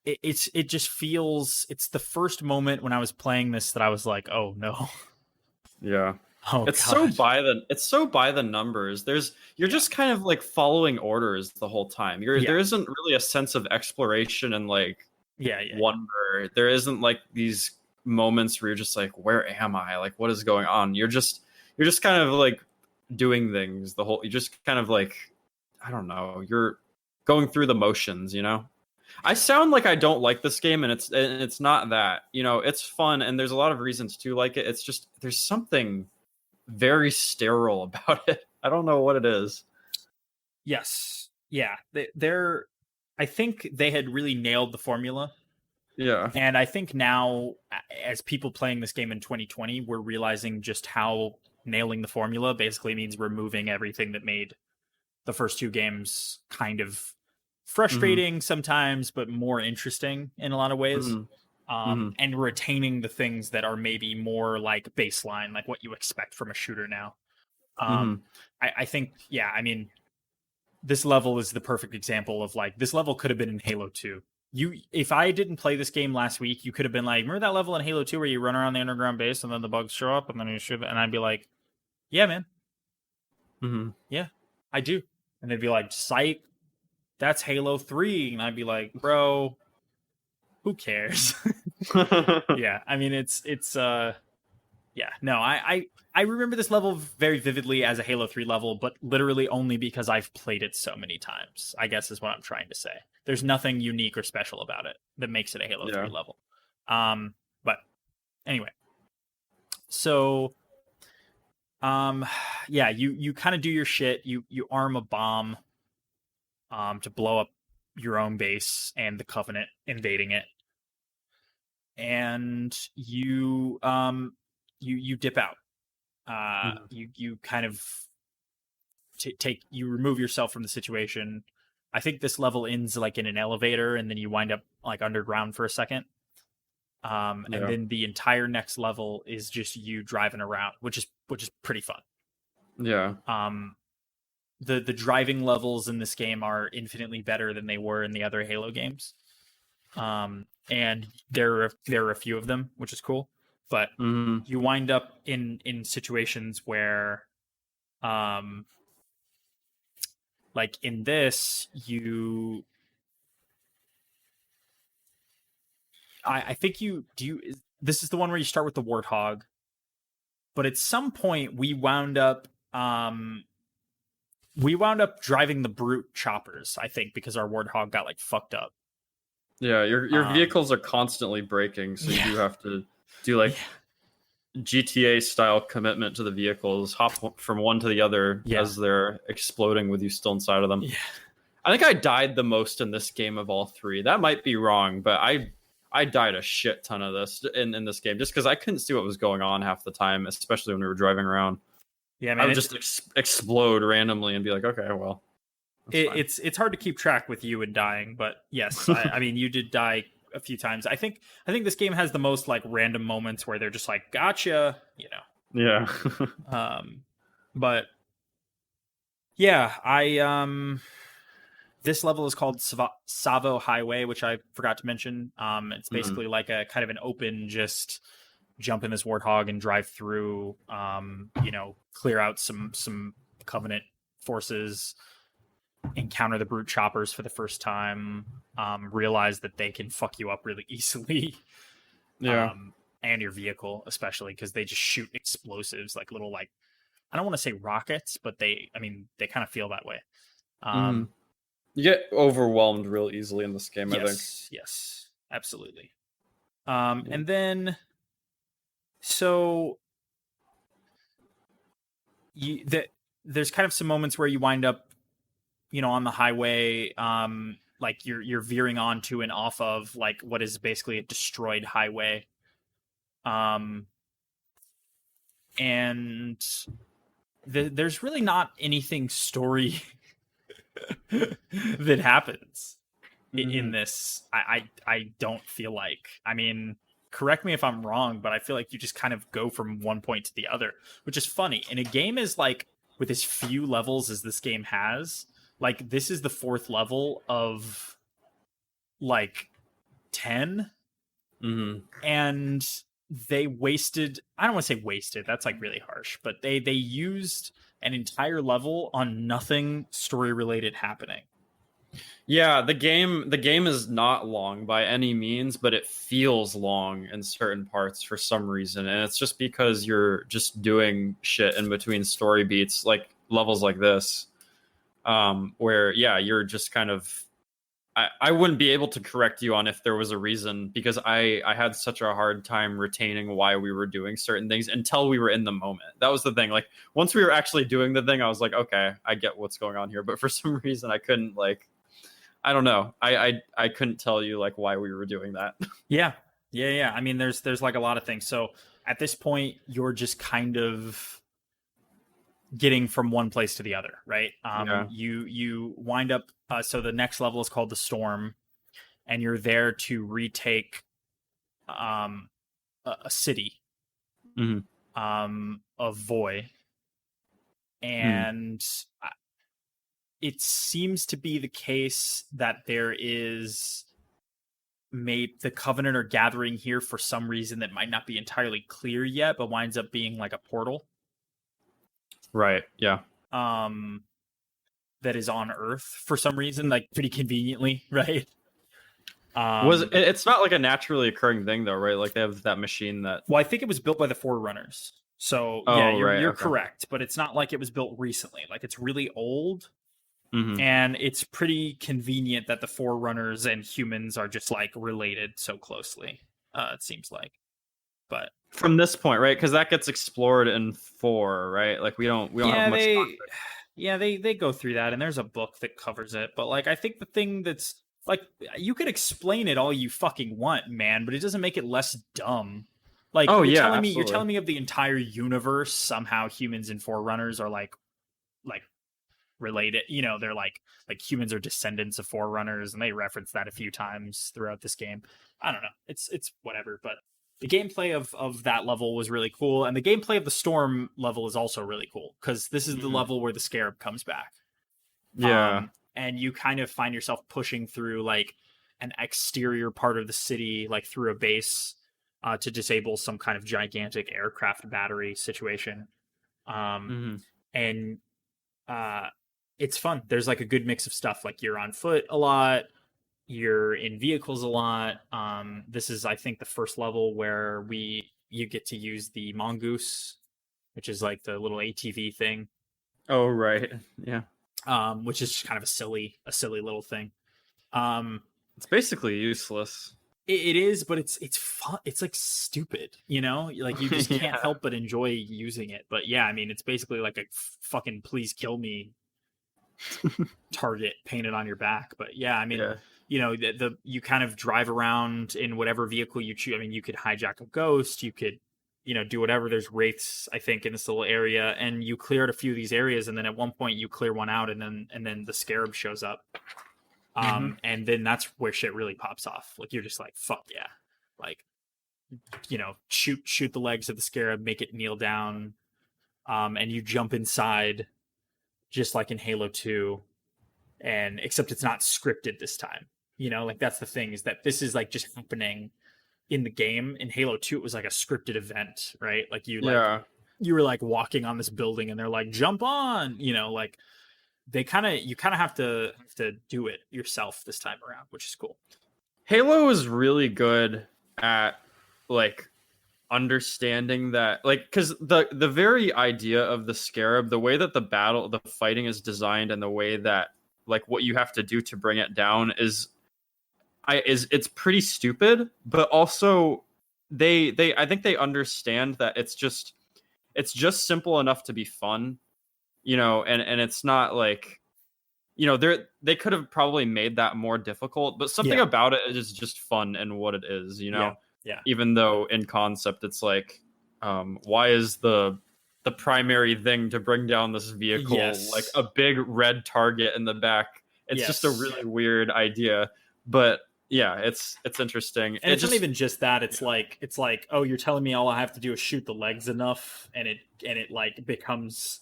it just feels. It's the first moment when I was playing this that I was like, oh no. Yeah. Oh It's so god. by the numbers. You're Yeah. just kind of like following orders the whole time. Yeah. There isn't really a sense of exploration and like Yeah. wonder. There isn't like these moments where you're just like, where am I? Like what is going on? You're just kind of like doing things the whole you just kind of like I don't know. You're going through the motions, you know? I sound like I don't like this game, and it's not that. It's fun, and there's a lot of reasons to like it. It's just there's something very sterile about it. I don't know what it is. Yes. Yeah. They're. I think they had really nailed the formula, Yeah. and I think now, as people playing this game in 2020, we're realizing just how nailing the formula basically means removing everything that made the first two games kind of Mm-hmm. frustrating sometimes, but more interesting in a lot of ways. Mm-hmm. Mm-hmm. And retaining the things that are maybe more like baseline, like what you expect from a shooter now. Mm-hmm. I think, yeah, I mean, this level is the perfect example of like this level could have been in Halo 2. If I didn't play this game last week, you could have been like, remember that level in Halo 2 where you run around the underground base and then the bugs show up and then you shoot, and I'd be like, yeah, man, Mm-hmm. yeah, I do. And they'd be like, psych, that's Halo 3. And I'd be like, bro, who cares? Yeah, I mean it's yeah, no, I remember this level very vividly as a Halo 3 level, but literally only because I've played it so many times, I guess is what I'm trying to say. There's nothing unique or special about it that makes it a Halo 3 Yeah. level. But anyway, so yeah, you kind of do your shit. You arm a bomb to blow up your own base and the Covenant invading it. And you dip out. Mm-hmm. You kind of you remove yourself from the situation. I think this level ends like in an elevator, and then you wind up like underground for a second. And Yeah. then the entire next level is just you driving around, which is pretty fun. Yeah. The driving levels in this game are infinitely better than they were in the other Halo games. And there are a few of them, which is cool. But Mm-hmm. you wind up in situations where, like in this, I think you do. This is the one where you start with the warthog, but at some point we wound up driving the brute choppers. I think because our warthog got like fucked up. Yeah. Your vehicles are constantly breaking, so you Yeah, do have to do yeah, like GTA style commitment to the vehicles, hop from one to the other yeah, as they're exploding with you still inside of them. yeah. I think I died the most in this game of all three. That might be wrong, but I died a shit ton of this in this game just because I couldn't see what was going on half the time, especially when we were driving around. Yeah, I man, would just explode randomly and be like, okay, well, that's fine. it's hard to keep track with you and dying, but yes, I mean you did die a few times. I think this game has the most like random moments where they're just like gotcha. Yeah. But yeah, I this level is called Savo Highway, which I forgot to mention. It's Mhm. basically like a kind of an open, just jump in this warthog and drive through. Clear out some Covenant forces, encounter the brute choppers for the first time, realize that they can fuck you up really easily. Yeah. And your vehicle, especially because they just shoot explosives, like little, like, I don't want to say rockets, but I mean, they kind of feel that way. Hmm. Um, You get overwhelmed real easily in this game, I think. yes, absolutely. Yeah. And then so there's kind of some moments where you wind up, on the highway, like you're veering onto and off of like what is basically a destroyed highway. Um, and there's really not anything story that happens in Hmm. this. I don't feel like. I mean, correct me if I'm wrong, but I feel like you just kind of go from one point to the other, which is funny. In a game as like with as few levels as this game has, like this is the fourth level of like 10, Hmm. and they wasted, I don't want to say wasted, that's like really harsh, but they used an entire level on nothing story related happening. Yeah, the game is not long by any means, but it feels long in certain parts for some reason, and it's just because you're just doing shit in between story beats, like levels like this, where yeah, you're just kind of. I wouldn't be able to correct you on if there was a reason because I had such a hard time retaining why we were doing certain things until we were in the moment. That was the thing. Like once we were actually doing the thing, I was like, okay, I get what's going on here. But for some reason, I couldn't like I don't know. I couldn't tell you like why we were doing that. Yeah. Yeah. I mean, there's like a lot of things. So at this point, you're just kind of getting from one place to the other, right? Yeah. You wind up. So the next level is called the Storm, and you're there to retake um, a city Hmm. of Voy, Hmm. and it seems to be the case that there is maybe the Covenant are gathering here for some reason that might not be entirely clear yet, but winds up being like a portal Right. Yeah. um, that is on Earth for some reason, like pretty conveniently, right? Was Um, it's not like a naturally occurring thing though, right? Like they have that machine that. well, I think it was built by the Forerunners. So yeah, Oh, you're right. you're Okay. correct, but it's not like it was built recently. Like it's really old, Hmm. and it's pretty convenient that the Forerunners and humans are just like related so closely. It seems like, but From this point, right? Because that gets explored in 4, right? Like we don't have yeah, much. they go through that, and there's a book that covers it. But like, I think the thing that's like, you could explain it all you fucking want, man, but it doesn't make it less dumb. Like Oh you're yeah, telling me, you're absolutely. telling me of the entire universe somehow humans and Forerunners are like related. They're like humans are descendants of Forerunners, and they reference that a few times throughout this game. I don't know. It's whatever, but the gameplay of that level was really cool, and the gameplay of the Storm level is also really cool because this is the Mhm. level where the Scarab comes back. Yeah. And you kind of find yourself pushing through like an exterior part of the city, like through a base, to disable some kind of gigantic aircraft battery situation. Um, Hmm. and uh, it's fun. There's like a good mix of stuff. Like you're on foot a lot, you're in vehicles a lot. This is, I think, the first level where you get to use the mongoose, which is like the little ATV thing, Oh right. Yeah. which is kind of a silly little thing. Um, It's basically useless. it is, but it's fun. It's like stupid, like you just can't Yeah. help but enjoy using it. But yeah, I mean, it's basically like a fucking please kill me target painted on your back. But yeah, I mean, Yeah. the you kind of drive around in whatever vehicle you choose. I mean, you could hijack a ghost, you could do whatever. There's wraiths, I think, in this little area, and you cleared a few of these areas, and then at one point you clear one out, and then the scarab shows up. Hmm. And then that's where shit really pops off. Like you're just like, fuck yeah. Like, shoot the legs of the scarab, make it kneel down, and you jump inside just like in Halo 2, and except it's not scripted this time. Like that's the thing, is that this is like just happening in the game. In Halo 2, it was like a scripted event, right? Like Yeah. you were like walking on this building and they're like, jump on, like you kind of have to do it yourself this time around, which is cool. Halo is really good at like understanding that, like, because the very idea of the scarab, the way that the fighting is designed, and the way that like what you have to do to bring it down is it's pretty stupid, but also they I think they understand that it's just simple enough to be fun, and it's not like, they could have probably made that more difficult, but something Yeah. about it is just fun and what it is. Yeah. Yeah. Even though in concept it's like, why is the primary thing to bring down this vehicle Yes. like a big red target in the back? It's just a Yes. really weird idea, but yeah, it's interesting. And it's not even just that. Yeah. It's like, oh, you're telling me all I have to do is shoot the legs enough, and it like becomes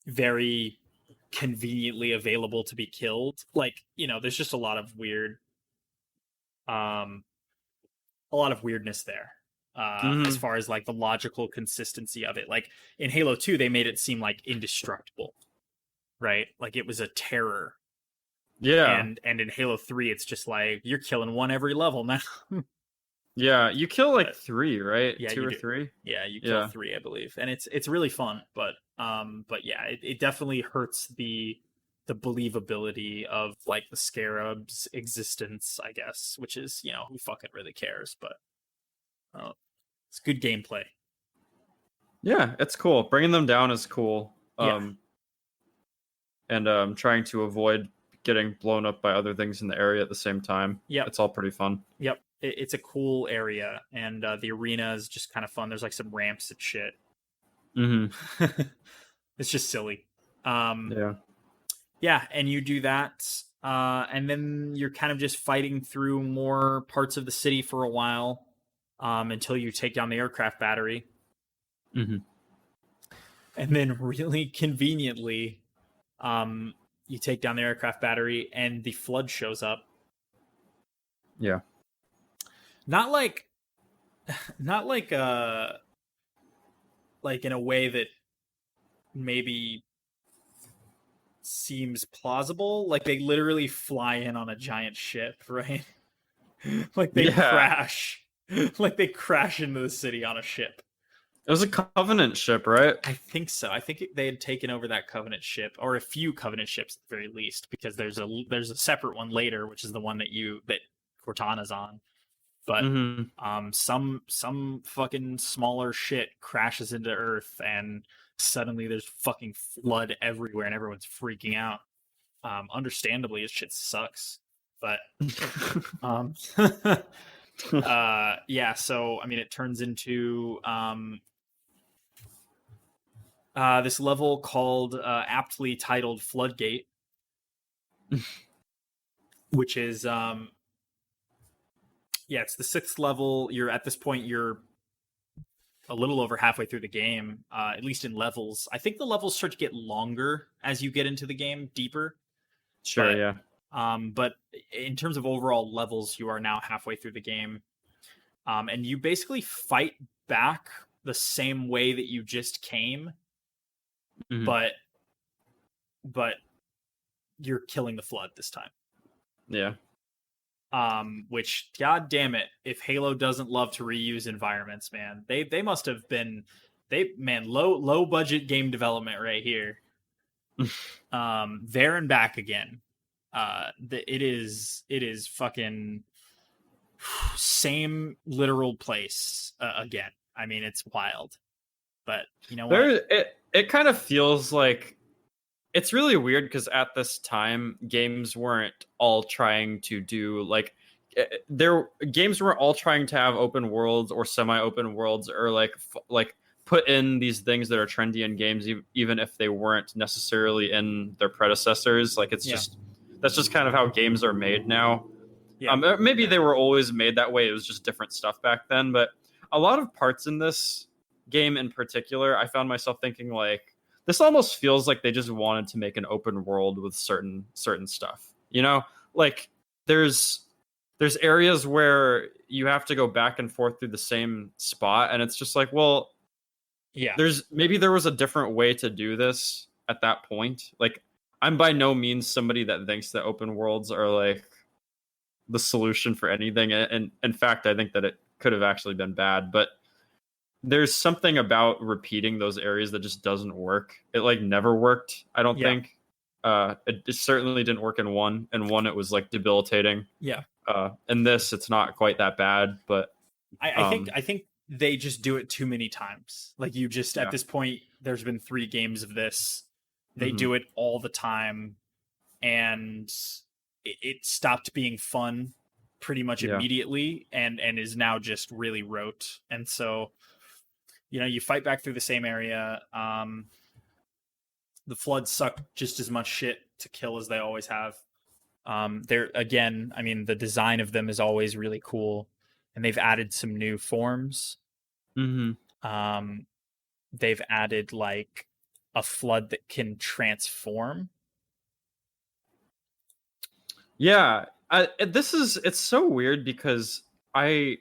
very conveniently available to be killed. Like, there's just um a lot of weirdness there. As Hmm. far as like the logical consistency of it. Like in Halo 2, they made it seem like indestructible, right? Like it was a terror. Yeah. And in Halo 3, it's just like you're killing one every level now. Yeah, you kill like But three, right? yeah, Two you or do. three. Yeah, you kill Yeah. 3, I believe, and it's really fun. But yeah, it definitely hurts the believability of like the scarab's existence, I guess. Which is, who fucking really cares? But uh, it's good gameplay. Yeah, it's cool. Bringing them down is cool. Yeah. And trying to avoid getting blown up by other things in the area at the same time. Yep. It's all pretty fun. Yep. It's a cool area, and the arena is just kind of fun. There's like some ramps and shit. Hmm. It's just silly. Um, Yeah. yeah, and you do that, and then you're kind of just fighting through more parts of the city for a while, until you take down the aircraft battery, Hmm. and then really conveniently, you take down the aircraft battery, and the flood shows up. Yeah. Not like, not like in a way that maybe seems plausible. Like they literally fly in on a giant ship, right? Like they Yeah. crash. Like they crash into the city on a ship. It was a Covenant ship, right? I think so. I think they had taken over that Covenant ship, or a few Covenant ships at the very least, because there's a separate one later, which is the one that Cortana's on. But Hmm. some fucking smaller shit crashes into Earth, and suddenly there's fucking flood everywhere, and everyone's freaking out. Understandably, this shit sucks, but um, yeah. So I mean, it turns into this level called aptly titled Floodgate, which is yeah, it's the 6th level. You're at this point, you're a little over halfway through the game, at least in levels. I think the levels start to get longer as you get into the game, deeper. Sure, But yeah. but in terms of overall levels, you are now halfway through the game, and you basically fight back the same way that you just came, Hmm. but but you're killing the flood this time. Yeah. Which, god damn it, if Halo doesn't love to reuse environments, man, they must have been, low budget game development right here. There and back again. It is fucking same literal place again. I mean, it's wild, but you know what? It kind of feels like it's really weird because at this time games weren't all trying to do like games weren't all trying to have open worlds or semi-open worlds, or like put in these things that are trendy in games, even if they weren't necessarily in their predecessors. Like it's Yeah. just that's just kind of how games are made now. Yeah. Maybe they were always made that way. It was just different stuff back then. But a lot of parts in this game in particular, I found myself thinking like, this almost feels like they just wanted to make an open world with certain stuff. Like there's areas where you have to go back and forth through the same spot, and it's just like, well, Yeah. there was a different way to do this at that point. Like, I'm by no means somebody that thinks that open worlds are like the solution for anything, and in fact, I think that could have actually been bad. But there's something about repeating those areas that just doesn't work. It like never worked, I don't Yeah. think. It certainly didn't work in one. In one, it was like debilitating. Yeah. In this, it's not quite that bad, but I think they just do it too many times. Like you just at yeah. this point, there's been 3 games of this. They Mhm. do it all the time, and it stopped being fun pretty much Yeah. immediately, and is now just really rote. And so, you fight back through the same area. The floods suck just as much shit to kill as they always have. They're again, I mean, the design of them is always really cool, and they've added some new forms. Mhm. Um, they've added like a flood that can transform. Yeah. It's so weird because I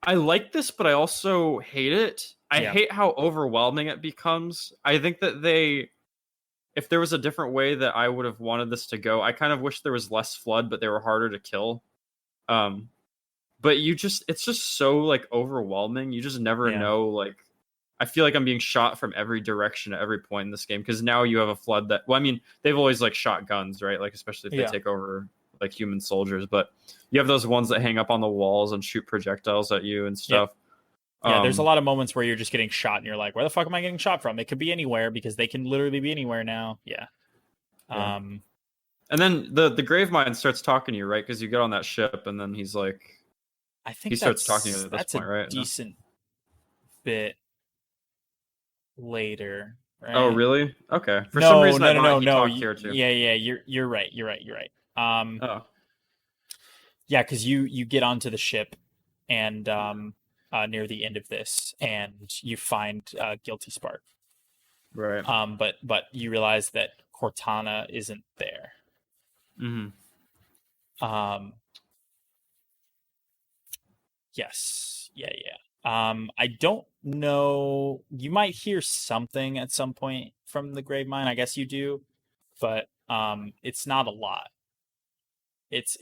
I like this, but I also hate it. I Yeah, hate how overwhelming it becomes. I think that if there was a different way that I would have wanted this to go, I kind of wish there was less flood, but they were harder to kill. Um, but it's just so like overwhelming. You just never yeah, know. Like, I feel like I'm being shot from every direction at every point in this game because now you have a flood that. Well, I mean, they've always like shot guns, right? Like, especially if they yeah, take over like human soldiers, but you have those ones that hang up on the walls and shoot projectiles at you and yep. stuff. Yeah, there's a Um, lot of moments where you're just getting shot and you're like, where the fuck am I getting shot from? It could be anywhere because they can literally be anywhere now. Yeah. yeah. Um, And then the grave mine starts talking to you, right? Because you get on that ship, and then he's like, I he think starts talking to you that's at this that's a point, right? No? decent bit later, Oh, right? really? Okay. For some No, reason, I no, no, thought no, he no. talked here too. Yeah, yeah, you're right. You're right. You're right. Um, Oh, yeah, because you get onto the ship, and near the end of this, and you find Guilty Spark. right. But you realize that Cortana isn't there. Hmm. Um, yes, yeah, yeah. I don't know. You might hear something at some point from the grave mine. I guess you do, but it's not a lot. It's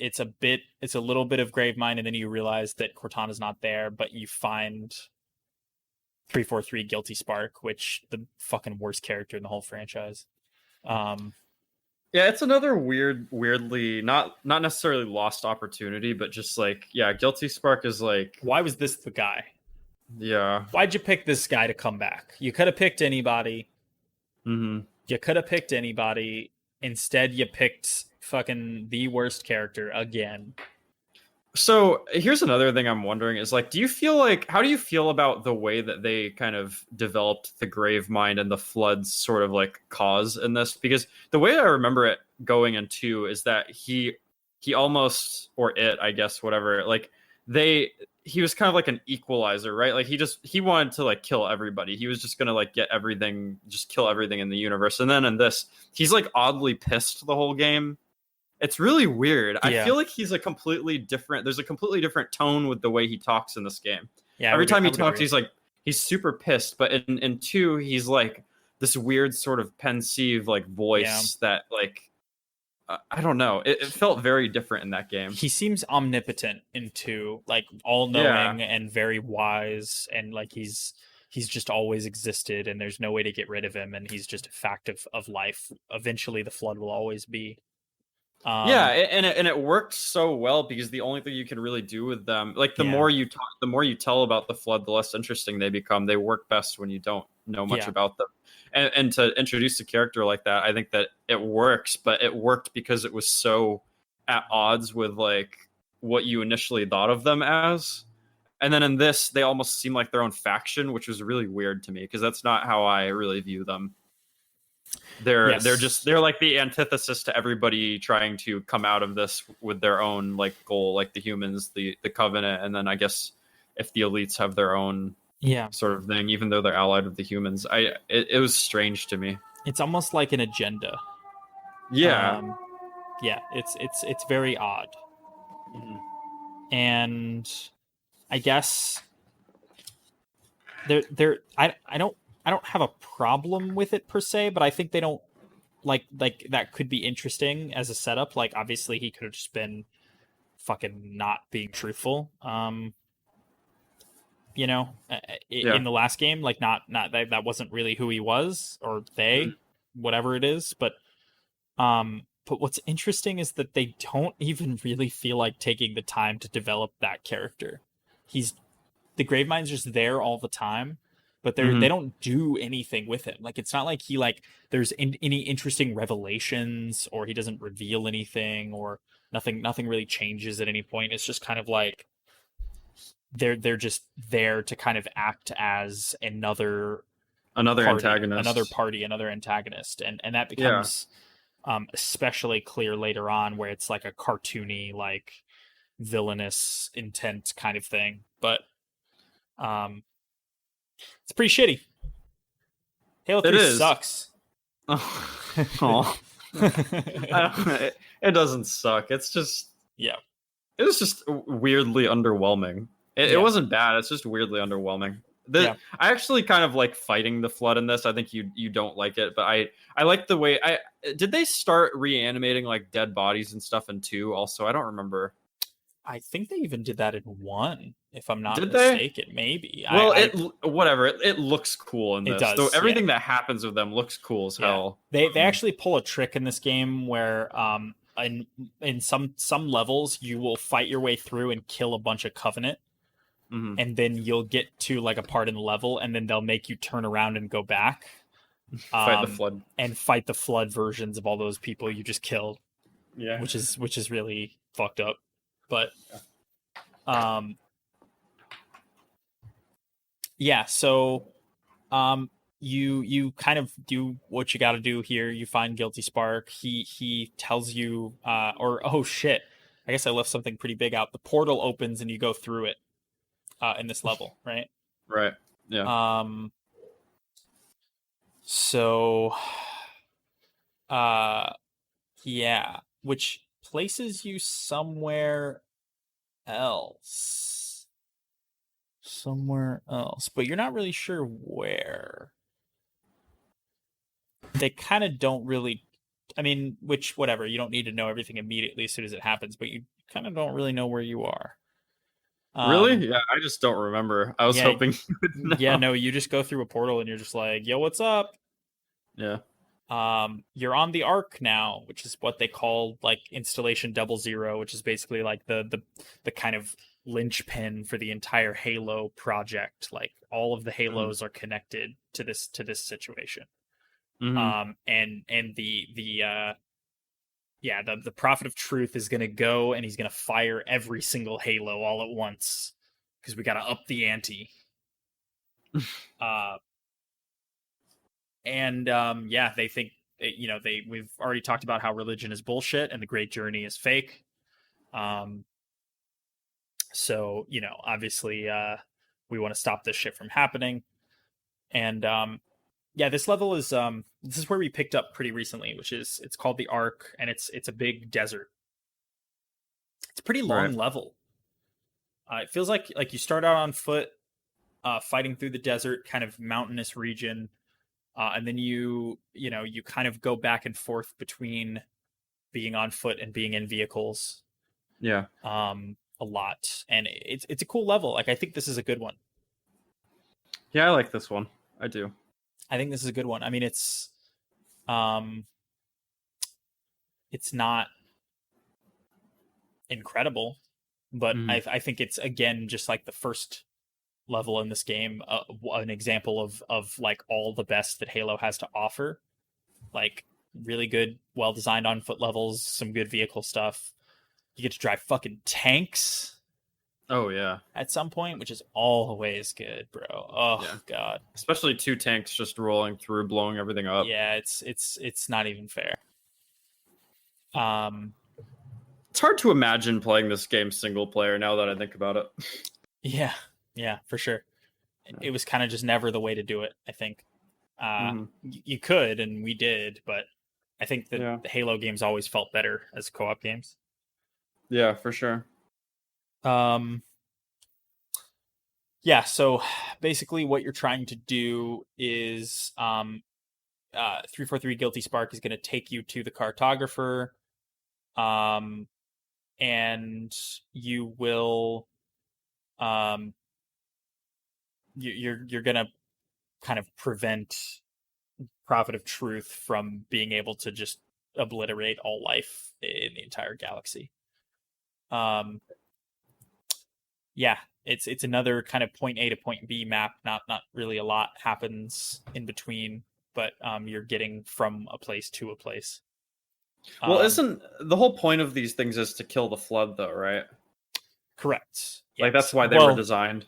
a little bit of grave mine, and then you realize that Cortana's not there, but you find 343 Guilty Spark, which the fucking worst character in the whole franchise. Um, Yeah, it's another weirdly not necessarily lost opportunity, but just like yeah, Guilty Spark is like why was this the guy? yeah. Why'd you pick this guy to come back? You could have picked anybody. Hmm. You could have picked anybody. Instead, you picked fucking the worst character again. So here's another thing I'm wondering is like, how do you feel about the way that they kind of developed the grave mind and the floods sort of like cause in this? Because the way I remember it going into is that he almost or it, I guess, whatever, like he was kind of like an equalizer, right? Like he wanted to like kill everybody. He was just gonna like just kill everything in the universe. And then in this, he's like oddly pissed the whole game. It's really weird. I Yeah, feel like he's a completely different. There's a completely different tone with the way he talks in this game. yeah, Every time I he would talks, agree. he's super pissed. But in two, he's like this weird sort of pensive like Yeah, voice that like I don't know. It felt very different in that game. he seems omnipotent into like all Yeah, knowing and very wise, and like he's just always existed, and there's no way to get rid of him, and he's just a fact of life. Eventually, the flood will always be. yeah, Um, and it worked so well because the only thing you can really do with them, like yeah, the more you tell about the flood, the less interesting they become. They work best when you don't know much yeah, about them. And to introduce a character like that, I think that it works, but it worked because it was so at odds with like what you initially thought of them as. And then in this, they almost seem like their own faction, which was really weird to me because that's not how I really view them. yes, They're like the antithesis to everybody trying to come out of this with their own like goal, like the humans, the covenant, and then I guess if the elites have their own yeah. sort of thing, even though they're allied with the humans. It was strange to me. It's almost like an agenda. Yeah. Um, yeah, it's very odd, Mhm. and I guess I don't have a problem with it per se, but I think they don't like that could be interesting as a setup. Like obviously he could have just been fucking not being truthful. you know, Yeah. in the last game. Like not that wasn't really who he was or Mhm. they, whatever it is. But what's interesting is that they don't even really feel like taking the time to develop that character. He's the Gravemind's just there all the time, but they Mhm. don't do anything with him. Like it's not like he like there's any interesting revelations or he doesn't reveal anything or nothing really changes at any point. It's just kind of like they're just there to kind of act as Another antagonist. another antagonist, and that Yeah. becomes especially clear later on where it's like a cartoony like villainous intent kind of thing. But um, it's pretty shitty. Halo It 3 is. sucks. Oh. It doesn't suck. Yeah, It was just weirdly underwhelming. It yeah, wasn't bad. It's just weirdly underwhelming. yeah. I actually kind of like fighting the flood in this. I think you don't like it, but I like the way I did they start reanimating like dead bodies and stuff in two. Also, I don't remember. I think they even did that in one, if I'm not Did they? mistaken. Maybe Well, I whatever. It looks cool in it this. Though does. Yeah, everything that happens with them looks cool as yeah. hell. They actually pull a trick in this game where in some levels you will fight your way through and kill a bunch of Covenant, Mhm. and then you'll get to like a part in the level, and then they'll make you turn around and go back, Fight the um, flood. and fight the flood versions of all those people you just killed, Yeah. which is really fucked up. But um, yeah, so you kind of do what you got to do here. You find Guilty Spark. He tells you, or oh shit, I guess I left something pretty big out. The portal opens and you go through it in this level, right? Right. Yeah. Um, so uh, yeah, which places you else, somewhere else, but you're not really sure where. They kind of don't really, I mean, which whatever, you don't need to know everything immediately as soon as it happens, but you kind of don't really know where you are. Really? um Yeah, I just don't remember. I was yeah, hoping you would yeah, know. no, you just go through a portal and you're just like, yo, what's up? Yeah. You're on the arc now, which is what they call like installation 00, which is basically like the kind of linchpin for the entire Halo project. Like all of the Mhm. Halos are connected to this situation. Mhm. And the yeah, the prophet of truth is gonna go and he's gonna fire every single Halo all at once because we gotta up the ante. Uh, and yeah, they think we've already talked about how religion is bullshit and the Great Journey is fake. Um, so obviously, we want to stop this shit from happening. And yeah, this is where we picked up pretty recently, which is it's called the Ark, and it's a big desert. It's a pretty Right. long level. It feels like you start out on foot, fighting through the desert, kind of mountainous region, and then you kind of go back and forth between being on foot and being in vehicles, Yeah. a lot, and it's a cool level. Like I think this is a good one. Yeah, I like this one. I do. I think this is a good one. I mean, um, it's not incredible, but Mhm. I think it's again just like the first level in this game, an example of like all the best that Halo has to offer. Like really good, well designed on foot levels, some good vehicle stuff. You get to drive fucking tanks Oh yeah. at some point, which is always good, bro. Oh Yeah. god. Especially two tanks just rolling through, blowing everything up. Yeah, it's not even fair. Um It's hard to imagine playing this game single player now that I think about it. yeah, yeah, for sure. Yeah. It was kind of just never the way to do it, I think. Mhm. You could and we did, but I think that Yeah. the Halo games always felt better as co-op games. Yeah, for sure. Um yeah, so basically what you're trying to do is 343 Guilty Spark is going to take you to the cartographer, um, and you will, um, you're gonna kind of prevent Prophet of Truth from being able to just obliterate all life in the entire galaxy. Um, yeah, it's another kind of point A to point B map. Not really a lot happens in between, but you're getting from a place to a place. Well, Um, isn't the whole point of these things is to kill the flood, though, right? correct. Like that's Yes. why they were designed.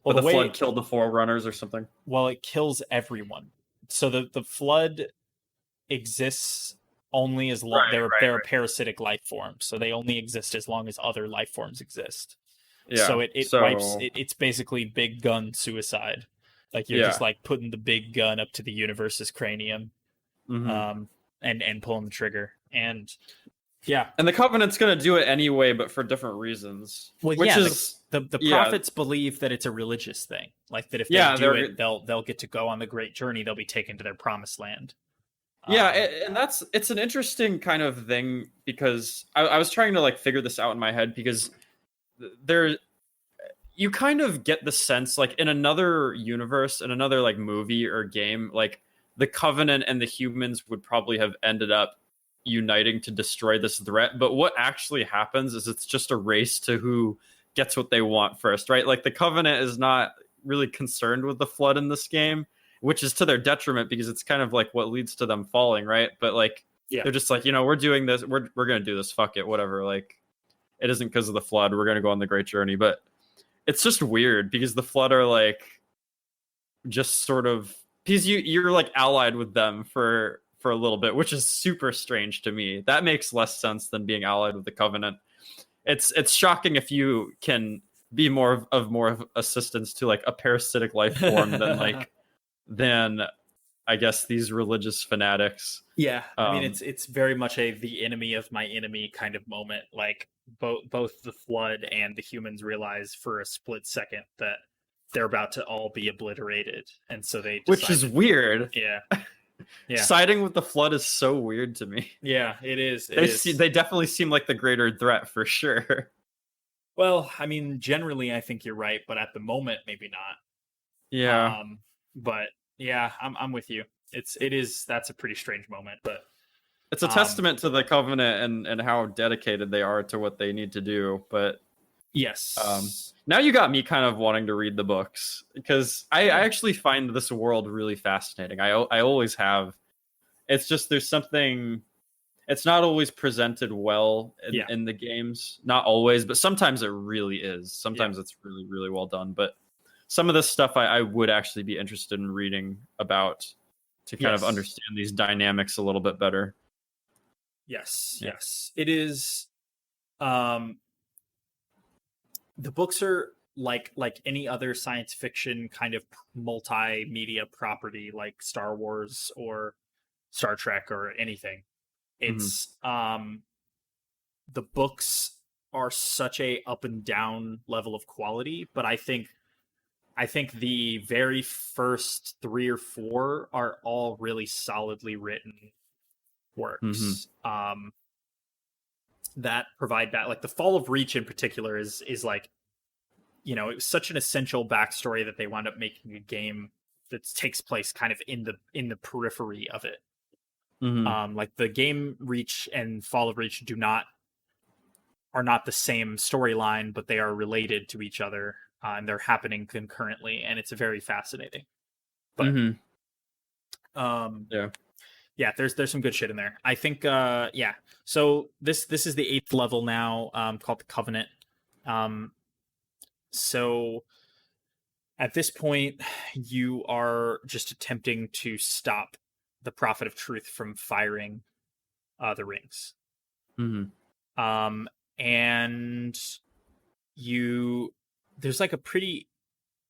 Well, But the the flood way killed the Forerunners or something. it kills everyone. So the flood exists only as long Right, they're a right, parasitic life form, so they only exist as long as other life forms exist. Yeah. So it wipes So it's basically big gun suicide. Like you're just yeah. like putting the big gun up to the universe's cranium, hmm um, and pulling the trigger. And yeah, And the Covenant's gonna do it anyway, but for different reasons. well, Which yeah, is the yeah, prophets believe that it's a religious thing, like that if they yeah, do they're it, they'll get to go on the great journey. They'll be taken to their promised land. yeah, Um, and that's it's an interesting kind of thing because I was trying to like figure this out in my head because there you kind of get the sense like in another universe, in another like movie or game, like the Covenant and the humans would probably have ended up uniting to destroy this threat. But what actually happens is it's just a race to who gets what they want first, right? Like the Covenant is not really concerned with the flood in this game, which is to their detriment because it's kind of like what leads to them falling, right? But like yeah, they're just like, we're doing this, we're gonna do this, fuck it, whatever. Like it isn't because of the flood, we're gonna go on the great journey. But it's just weird because the flood are like just sort of because you're like allied with them for a little bit, which is super strange to me. That makes less sense than being allied with the Covenant. It's shocking if you can be more of assistance to like a parasitic life form than like than I guess these religious fanatics. yeah. I mean, Um, it's very much a the enemy of my enemy kind of moment. Like both the flood and the humans realize for a split second that they're about to all be obliterated, and so they which decide is to, weird. yeah, yeah, Siding with the flood is so weird to me. yeah. It is. It is. They definitely seem like the greater threat for sure. Well, I mean, generally, I think you're right, but at the moment, maybe Yeah. not. But yeah, I'm with you. It is that's a pretty strange moment, but It's a um, testament to the Covenant and how dedicated they are to what they need to do. But yes, now you got me kind of wanting to read the books because I yeah, actually find this world really fascinating. I always have. It's just there's something. It's not always presented well yeah, in the games. Not always, but sometimes it really is. yeah, Sometimes it's really, really well done. But some of this stuff I would actually be interested in reading about to kind of yes. understand these dynamics a little bit better. Yes, Yeah. yes. It is um the books are like any other science fiction kind of multimedia property like Star Wars or Star Trek or anything. hmm It's the books are such a up and down level of quality, but I think the very first 3 or 4 are all really solidly written hmm works. That provide that like the Fall of Reach in particular is like, it was such an essential backstory that they wound up making a game that takes place kind of in the periphery of it. hmm Like the game Reach and Fall of Reach are not the same storyline, but they are related to each other, and they're happening concurrently, and it's very fascinating. But hmm um, Yeah. yeah, there's some good shit in there. I think yeah. So this is the 8th level now, called the Covenant. Um, so at this point, you are just attempting to stop the Prophet of Truth from firing the rings. hmm Um, and you there's like a pretty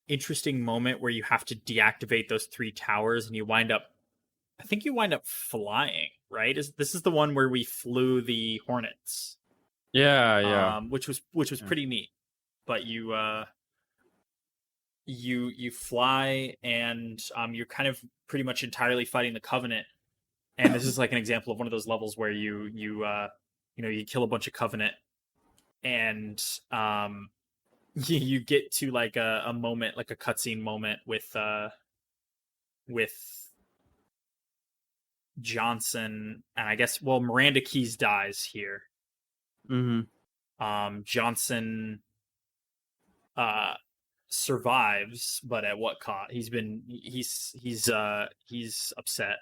interesting moment where you have to deactivate those 3 towers, and I think you wind up flying, right? This is the one where we flew the Hornets, Yeah. Yeah. which was Yeah. pretty neat. But you fly, and you're kind of pretty much entirely fighting the Covenant. And this is like an example of one of those levels where you kill a bunch of Covenant, and you get to like a moment, like a cutscene moment with Johnson, and I guess Miranda Keys dies here. Mm-hmm. Johnson uh survives, but at what cost? He's upset.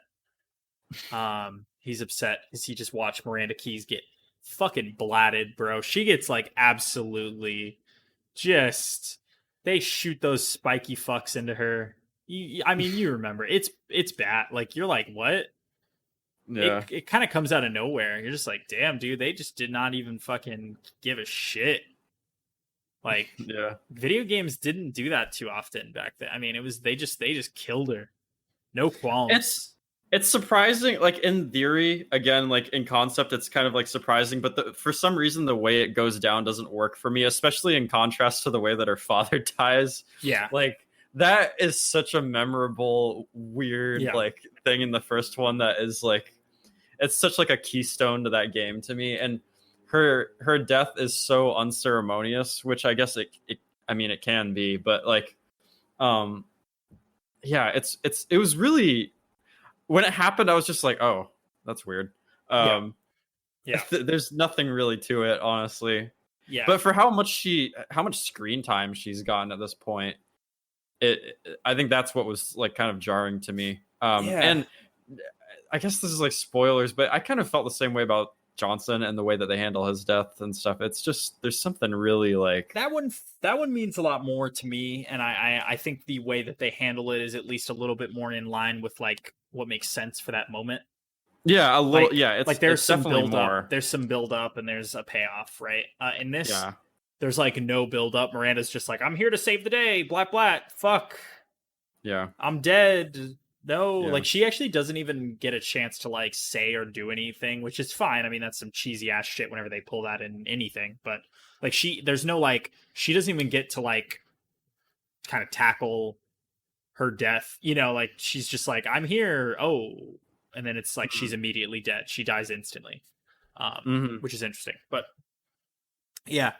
He's upset because he just watched Miranda Keys get fucking blatted, bro. She gets like absolutely just, they shoot those spiky fucks into her. I mean, you remember it's bad. Like you're like, what? Yeah. It kind of comes out of nowhere. You're just like, damn, dude, they just did not even fucking give a shit. Like Yeah. video games didn't do that too often back then. I mean, it was they just killed her. No qualms. It's surprising, like in theory, again, like in concept, it's kind of like surprising, but for some reason, the way it goes down doesn't work for me, especially in contrast to the way that her father dies. Yeah. Like that is such a memorable, weird Yeah. like thing in the first one that is like it's such like a keystone to that game to me. And her death is so unceremonious, which I guess it I mean it can be, but like um yeah, it was really when it happened, I was just like, oh, that's weird. Yeah. There's nothing really to it, honestly. Yeah. But for how much screen time she's gotten at this point, I think that's what was like kind of jarring to me. Yeah. And I guess this is like spoilers, but I kind of felt the same way about Johnson and the way that they handle his death and stuff. It's just there's something really like that one means a lot more to me, and I think the way that they handle it is at least a little bit more in line with like what makes sense for that moment. Yeah, a little. Like, yeah, it's like there's it's some definitely build more. up. There's some build up, and there's a payoff, right? In this, Yeah, there's like no build up. Miranda's just like, I'm here to save the day. Blat blat. Fuck. yeah, I'm dead. No, yeah. like she actually doesn't even get a chance to like say or do anything, which is fine. I mean, that's some cheesy ass shit whenever they pull that in anything. But like there's no like, she doesn't even get to like kind of tackle her death. You know, like she's just like, I'm here. Oh, and then it's like she's immediately dead. She dies instantly, Mm-hmm. which is interesting. But yeah,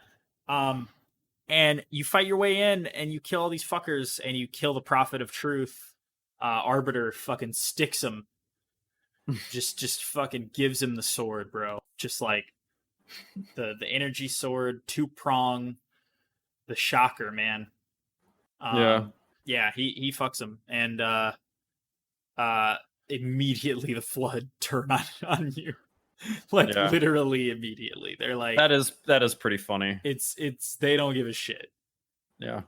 and you fight your way in, and you kill all these fuckers, and you kill the Prophet of Truth. Arbiter fucking sticks him. just fucking gives him the sword, bro. Just like the energy sword, 2-prong, the shocker, man. Yeah. Yeah, he fucks him, and immediately the flood turn on you. Like Yeah. literally immediately. They're like, that is pretty funny. It's they don't give a shit. Yeah.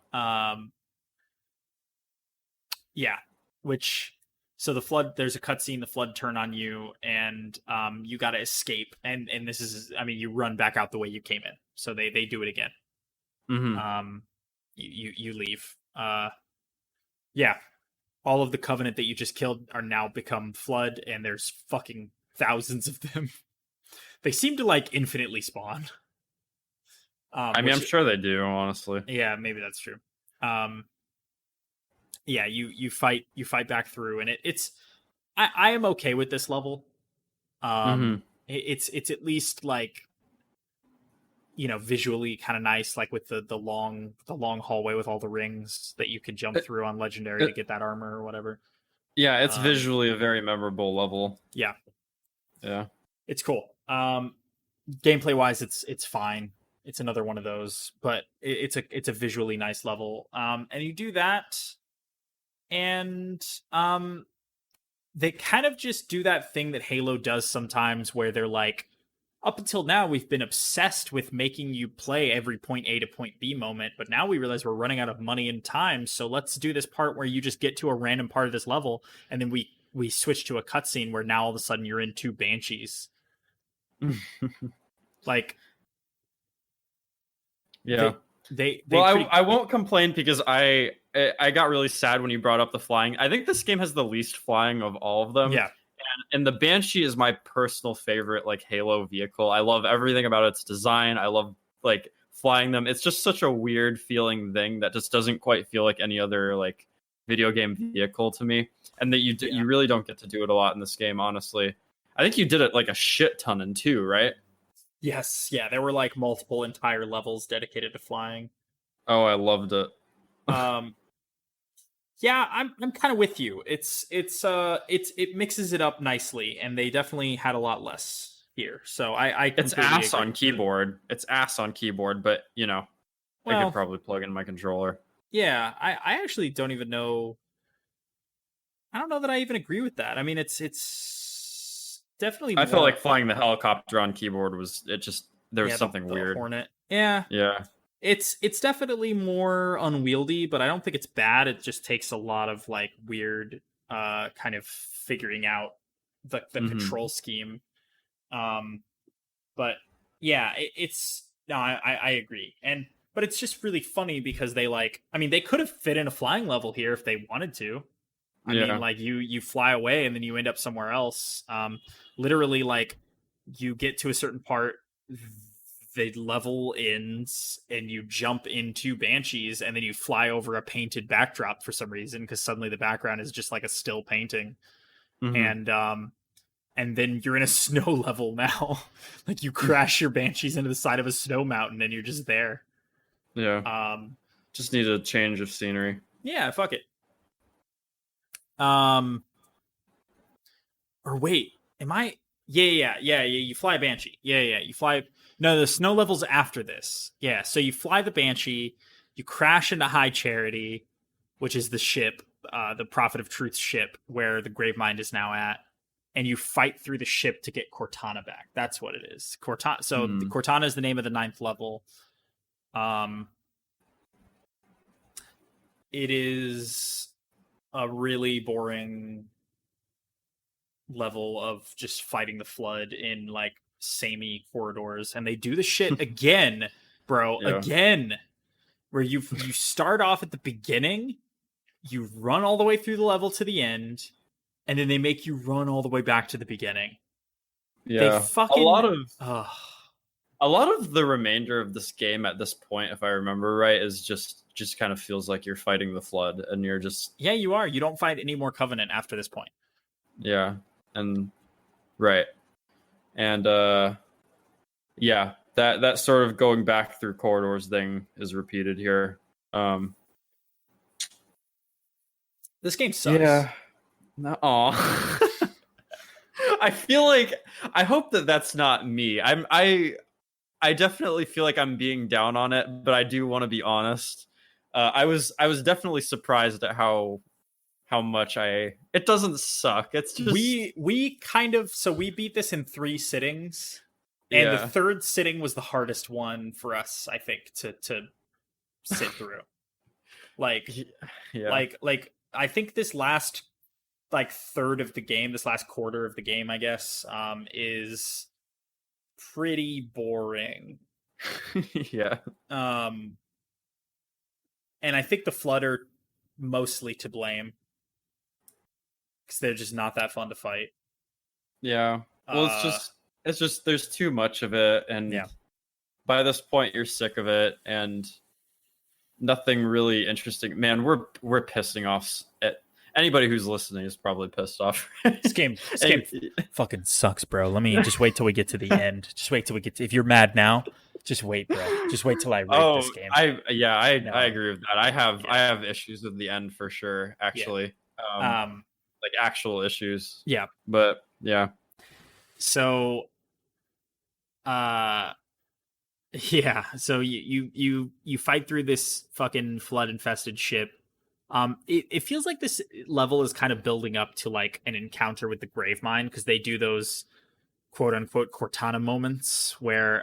Yeah. Which, so the flood, there's a cutscene, the flood turn on you, and you gotta escape. And this is, I mean, you run back out the way you came in. So they do it again. Mm-hmm. You leave. Yeah. All of the Covenant that you just killed are now become flood, and there's fucking thousands of them. They seem to like infinitely spawn. I mean, I'm sure they do, honestly. Yeah, maybe that's true. Yeah, you fight back through, and it's I am okay with this level. It's at least like, you know, visually kind of nice, like with the long hallway with all the rings that you can jump through on legendary to get that armor or whatever. Yeah, it's visually a very memorable level. Yeah. Yeah. It's cool. Gameplay wise, it's fine. It's another one of those, but it's a visually nice level. And you do that, and they kind of just do that thing that Halo does sometimes, where they're like, up until now we've been obsessed with making you play every point A to point B moment, but now we realize we're running out of money and time, so let's do this part where you just get to a random part of this level, and then we switch to a cutscene where now all of a sudden you're in 2 Banshees. Like, yeah. I won't complain, because I got really sad when you brought up the flying. I think this game has the least flying of all of them. Yeah. And the Banshee is my personal favorite like Halo vehicle. I love everything about its design. I love like flying them. It's just such a weird feeling thing that just doesn't quite feel like any other like video game vehicle to me. And that you really don't get to do it a lot in this game, honestly. I think you did it like a shit ton in 2, right? Yes, yeah, there were like multiple entire levels dedicated to flying. Oh, I loved it. Um, yeah, I'm kind of with you. It mixes it up nicely, and they definitely had a lot less here. So I It's completely ass agree on with you. keyboard. It's ass on keyboard, but I could Well, probably plug in my controller. yeah, I actually don't even know. I don't know that I even agree with that. I mean, it's definitely I felt like more. flying the helicopter on keyboard was it just there was Yeah, something the weird. Hornet. Yeah, Yeah. it's definitely more unwieldy, but I don't think it's bad. It just takes a lot of like weird kind of figuring out the Mm-hmm. control scheme. Um but yeah, it's no, I agree. And but it's just really funny because they like I mean they could have fit in a flying level here if they wanted to. I mean Yeah. like you fly away and then you end up somewhere else. Literally like you get to a certain part, the level ends and you jump into banshees and then you fly over a painted backdrop for some reason because suddenly the background is just like a still painting. Mm-hmm. And then you're in a snow level now. Like you crash your banshees into the side of a snow mountain and you're just there. Yeah. um Just need a change of scenery. yeah, fuck it. um or wait, am I? Yeah. You fly a banshee. Yeah. You fly. No, the snow level's after this. Yeah, so you fly the banshee. You crash into High Charity, which is the ship, the Prophet of Truth ship, where the Gravemind is now at, and you fight through the ship to get Cortana back. That's what it is. Cortana. So the Hmm. Cortana is the name of the ninth level. Um, it is a really boring level of just fighting the flood in like samey corridors, and they do the shit again, bro, Yeah. again, where you start off at the beginning, you run all the way through the level to the end, and then they make you run all the way back to the beginning. They Yeah. A fucking lot of uh, a lot of the remainder of this game at this point, if I remember right, is just kind of feels like you're fighting the flood and you're just yeah, you don't find any more Covenant after this point. yeah. And right. And yeah, that sort of going back through corridors thing is repeated here. Um This game sucks. yeah. No, aw. I feel like I hope that that's not me. I definitely feel like I'm being down on it, but I do want to be honest. I was definitely surprised at how much I. It doesn't suck. It's just We kind of so we beat this in 3 sittings, and the yeah, third sitting was the hardest one for us, I think, to sit through. Like yeah, I think this last like third of the game, this last quarter of the game, I guess, is pretty boring. yeah, Um, and I think the flood are mostly to blame because they're just not that fun to fight. yeah. Well, Uh, it's just there's too much of it, yeah, and by this point you're sick of it, and nothing really interesting. Man, we're pissing off at anybody who's listening is probably pissed off. this game fucking sucks, bro. Let me just wait till we get to the end. Just wait till we get to. If you're mad now, just wait, bro. Just wait till I rate Oh, this game. I No, agree with that. yeah, I have issues with the end for sure. yeah. Actually, Um, like actual issues. yeah. But yeah, So, uh, yeah. So you fight through this fucking flood infested ship. It feels like this level is kind of building up to like an encounter with the Gravemind because they do those quote unquote Cortana moments where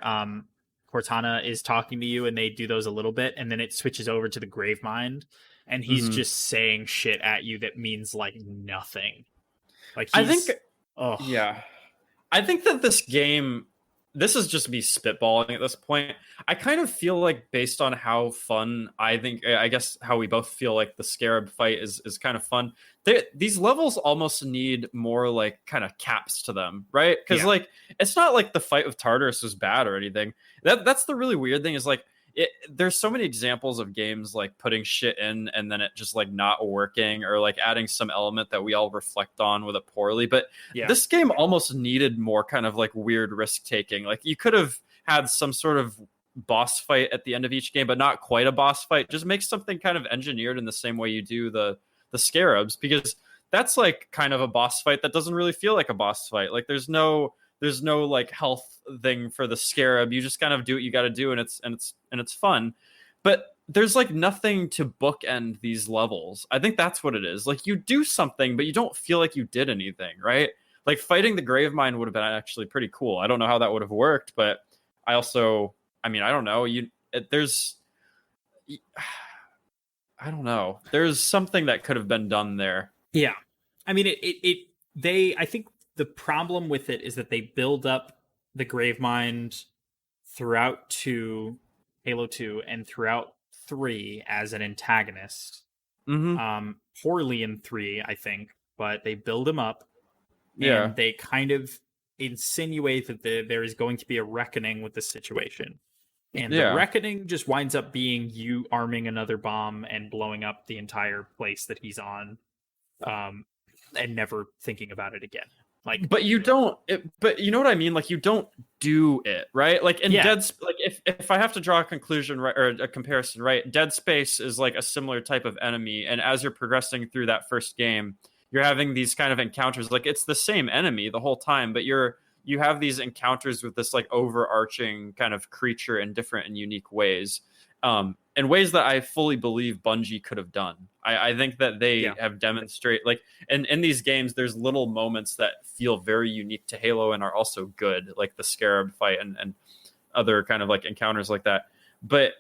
Cortana is talking to you and they do those a little bit and then it switches over to the Gravemind and he's hmm just saying shit at you that means like nothing. Like I think he's oh yeah, I think that this game. This is just me spitballing at this point. I kind of feel like, based on how fun I guess how we both feel like the Scarab fight is kind of fun. These levels almost need more like kind of caps to them, right? Because yeah. like it's not like the fight with Tartarus was bad or anything. That's the really weird thing is like there's so many examples of games like putting shit in and then it just like not working or like adding some element that we all reflect on with it poorly. But Yeah. this game almost needed more kind of like weird risk taking. Like you could have had some sort of boss fight at the end of each game, but not quite a boss fight. Just make something kind of engineered in the same way you do the scarabs, because that's like kind of a boss fight that doesn't really feel like a boss fight. Like there's no like health thing for the scarab. You just kind of do what you got to do, and it's fun. But there's like nothing to bookend these levels. I think that's what it is. Like you do something, but you don't feel like you did anything, right? Like fighting the grave mine would have been actually pretty cool. I don't know how that would have worked, but I also, I mean, I don't know. There's, I don't know. There's something that could have been done there. Yeah. I mean, I think the problem with it is that they build up the Gravemind throughout Halo 2 and throughout 3 as an antagonist. Poorly in 3, I think, but they build him up. Yeah. And they kind of insinuate that there is going to be a reckoning with the situation. And the reckoning just winds up being you arming another bomb and blowing up the entire place that he's on, and never thinking about it again. Like, but you don't. But you know what I mean? Like, you don't do it right. Like in like if I have to draw a conclusion, right, or a comparison, right? Dead Space is like a similar type of enemy, and as you're progressing through that first game, you're having these kind of encounters. Like it's the same enemy the whole time, but you have these encounters with this like overarching kind of creature in different and unique ways, in ways that I fully believe Bungie could have done. I think that they have demonstrated, like, in these games, there's little moments that feel very unique to Halo and are also good, like the Scarab fight and other kind of like encounters like that. But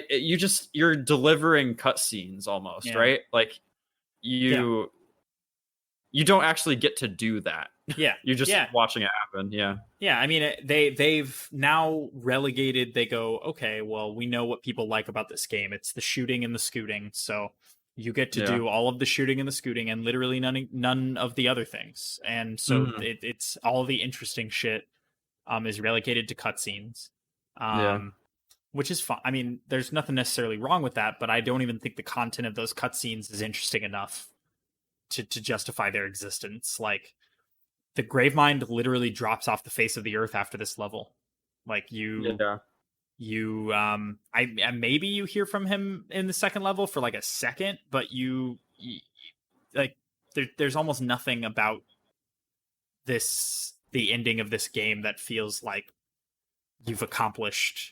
you're delivering cutscenes almost, right? Like you don't actually get to do that. Yeah. You're just watching it happen. Yeah. Yeah. I mean, they've now relegated. They go, okay, well, we know what people like about this game. It's the shooting and the scooting. So you get to do all of the shooting and the scooting and literally none of the other things. And so it's all the interesting shit is relegated to cutscenes. Which is fine. I mean, there's nothing necessarily wrong with that, but I don't even think the content of those cutscenes is interesting enough to justify their existence. Like, the Gravemind literally drops off the face of the earth after this level. Like maybe you hear from him in the second level for like a second, but you like there's almost nothing about the ending of this game that feels like you've accomplished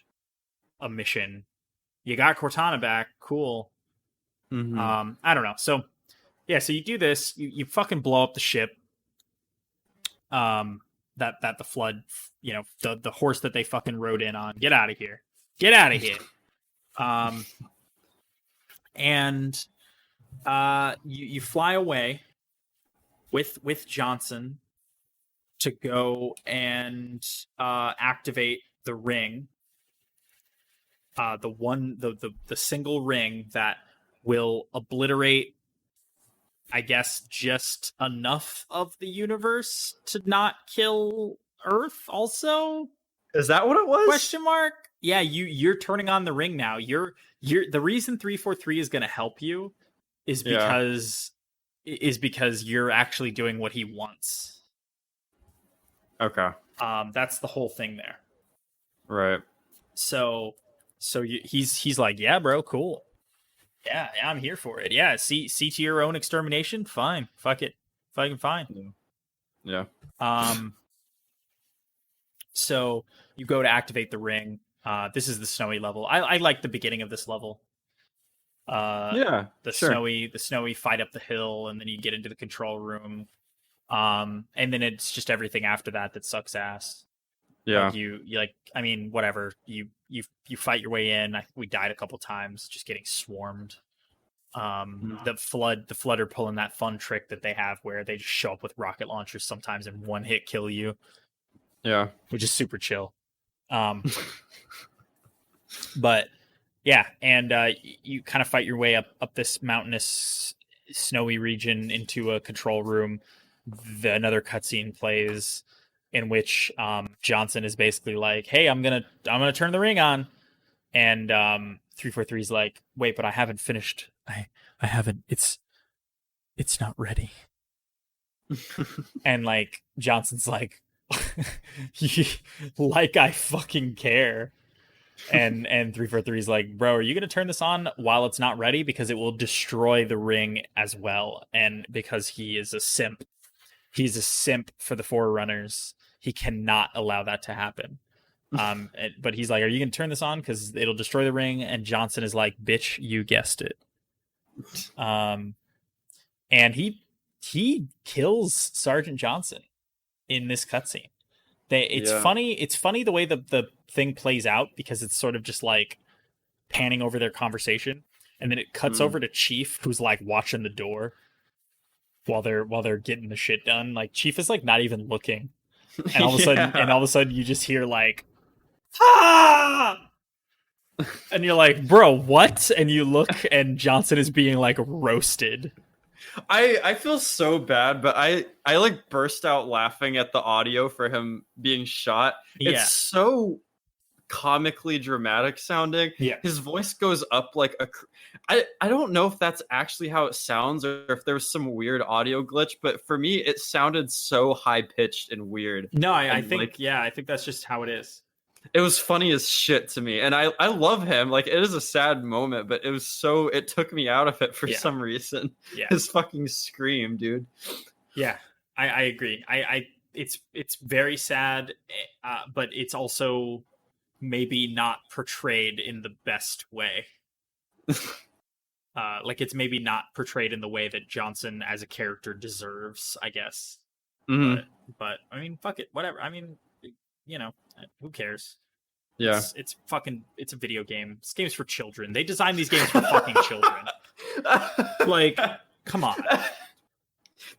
a mission. You got Cortana back, cool. I don't know. So yeah, so you do this, you fucking blow up the ship. That the flood, you know, the horse that they fucking rode in on. Get out of here. Get out of here. And you fly away with Johnson to go and activate the ring. The single ring that will obliterate, I guess, just enough of the universe to not kill Earth also? Is that what it was? Question mark? Yeah, you're turning on the ring now. You're the reason 343 is going to help you is because you're actually doing what he wants. Okay. That's the whole thing there. Right. So he's like, yeah, bro, cool. Yeah, I'm here for it. Yeah, see to your own extermination. Fine, fuck it, fucking fine. Yeah. So you go to activate the ring. This is the snowy level. I like the beginning of this level. The snowy fight up the hill, and then you get into the control room. And then it's just everything after that sucks ass. Yeah. Like you like, I mean, whatever. You fight your way in. We died a couple times just getting swarmed. The flood are pulling that fun trick that they have where they just show up with rocket launchers sometimes and one hit kill you. Yeah. Which is super chill. But yeah, and you kind of fight your way up this mountainous, snowy region into a control room. Another cutscene plays in which Johnson is basically like, "Hey, I'm gonna turn the ring on," and 343 is like, "Wait, but I haven't finished. I haven't. It's not ready." And like Johnson's like, "Like I fucking care." And 343 is like, bro, are you gonna turn this on while it's not ready? Because it will destroy the ring as well. And because he is a simp, he's a simp for the Forerunners. He cannot allow that to happen. But he's like, are you gonna turn this on? Because it'll destroy the ring. And Johnson is like, bitch, you guessed it. And he kills Sergeant Johnson in this cutscene. It's funny. It's funny the way the thing plays out, because it's sort of just like panning over their conversation, and then it cuts over to Chief, who's like watching the door while they're getting the shit done. Like Chief is like not even looking, and all of a sudden you just hear like, ah! And you're like, bro, what? And you look, and Johnson is being like roasted. I feel so bad, but I like burst out laughing at the audio for him being shot. Yeah. It's so comically dramatic sounding. Yeah. His voice goes up like I don't know if that's actually how it sounds or if there was some weird audio glitch, but for me it sounded so high pitched and weird. No, I think I think that's just how it is. It was funny as shit to me, and I love him. Like, it is a sad moment, but it took me out of it for some reason. Yeah. His fucking scream, dude. Yeah, I agree. It's very sad, but it's also maybe not portrayed in the best way. Like, it's maybe not portrayed in the way that Johnson as a character deserves, I guess. Mm-hmm. But I mean, fuck it, whatever. I mean, you know, who cares? Yeah, it's a video game. This game's for children. They designed these games for fucking children. Like, come on.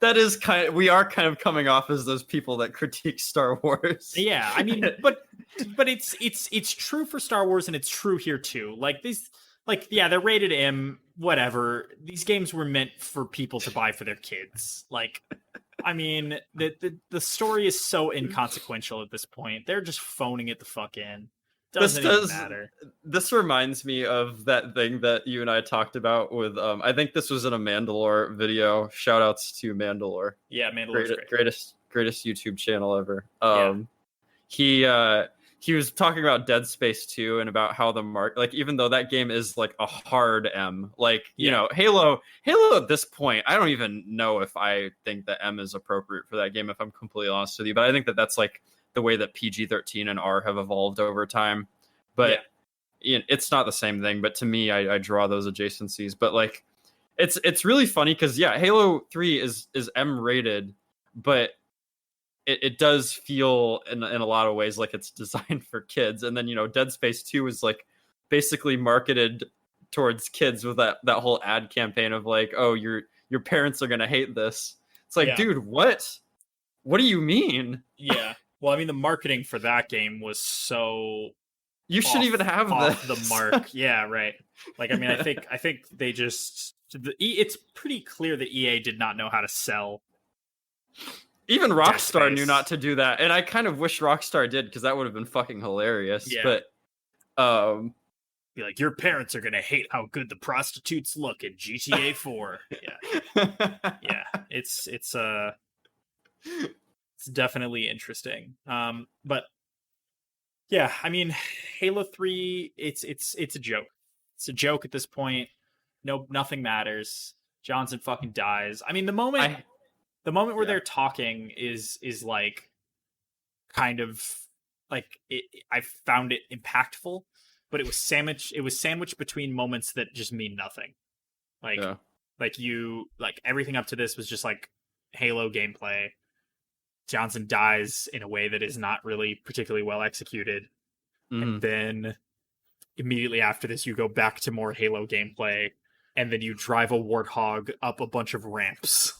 That is we are kind of coming off as those people that critique Star Wars. Yeah, I mean, but it's true for Star Wars, and it's true here too. Like these, like, yeah, they're rated M, whatever. These games were meant for people to buy for their kids. Like, I mean, the story is so inconsequential at this point. They're just phoning it the fuck in. Doesn't even matter. This reminds me of that thing that you and I talked about with I think this was in a Mandalore video. Shout outs to Mandalore. Yeah, Mandalore's greatest YouTube channel ever. Yeah. He was talking about Dead Space 2 and about how the like, even though that game is like a hard M, like, you know, Halo at this point, I don't even know if I think that M is appropriate for that game, if I'm completely honest with you, but I think that that's like the way that PG-13 and R have evolved over time. But it's not the same thing, but to me, I draw those adjacencies. But like, it's really funny because Halo 3 is M rated, but it does feel in a lot of ways like it's designed for kids. And then, you know, Dead Space 2 is like basically marketed towards kids with that whole ad campaign of like, oh, your parents are gonna hate this. It's like, dude, what do you mean? Yeah. Well, I mean, the marketing for that game was so you shouldn't even have the mark. Yeah, right. Like, I mean, I think they just it's pretty clear that EA did not know how to sell. Even Rockstar knew not to do that, and I kind of wish Rockstar did, because that would have been fucking hilarious. Yeah. But be like, your parents are gonna hate how good the prostitutes look in GTA 4. Yeah, it's definitely interesting. But yeah, I mean, Halo 3, it's a joke. It's a joke at this point. No, nothing matters. Johnson fucking dies. I mean, the moment where they're talking is like kind of like I found it impactful, but it was sandwiched between moments that just mean nothing. Like everything up to this was just like Halo gameplay. Johnson dies in a way that is not really particularly well executed. And then immediately after this, you go back to more Halo gameplay, and then you drive a Warthog up a bunch of ramps.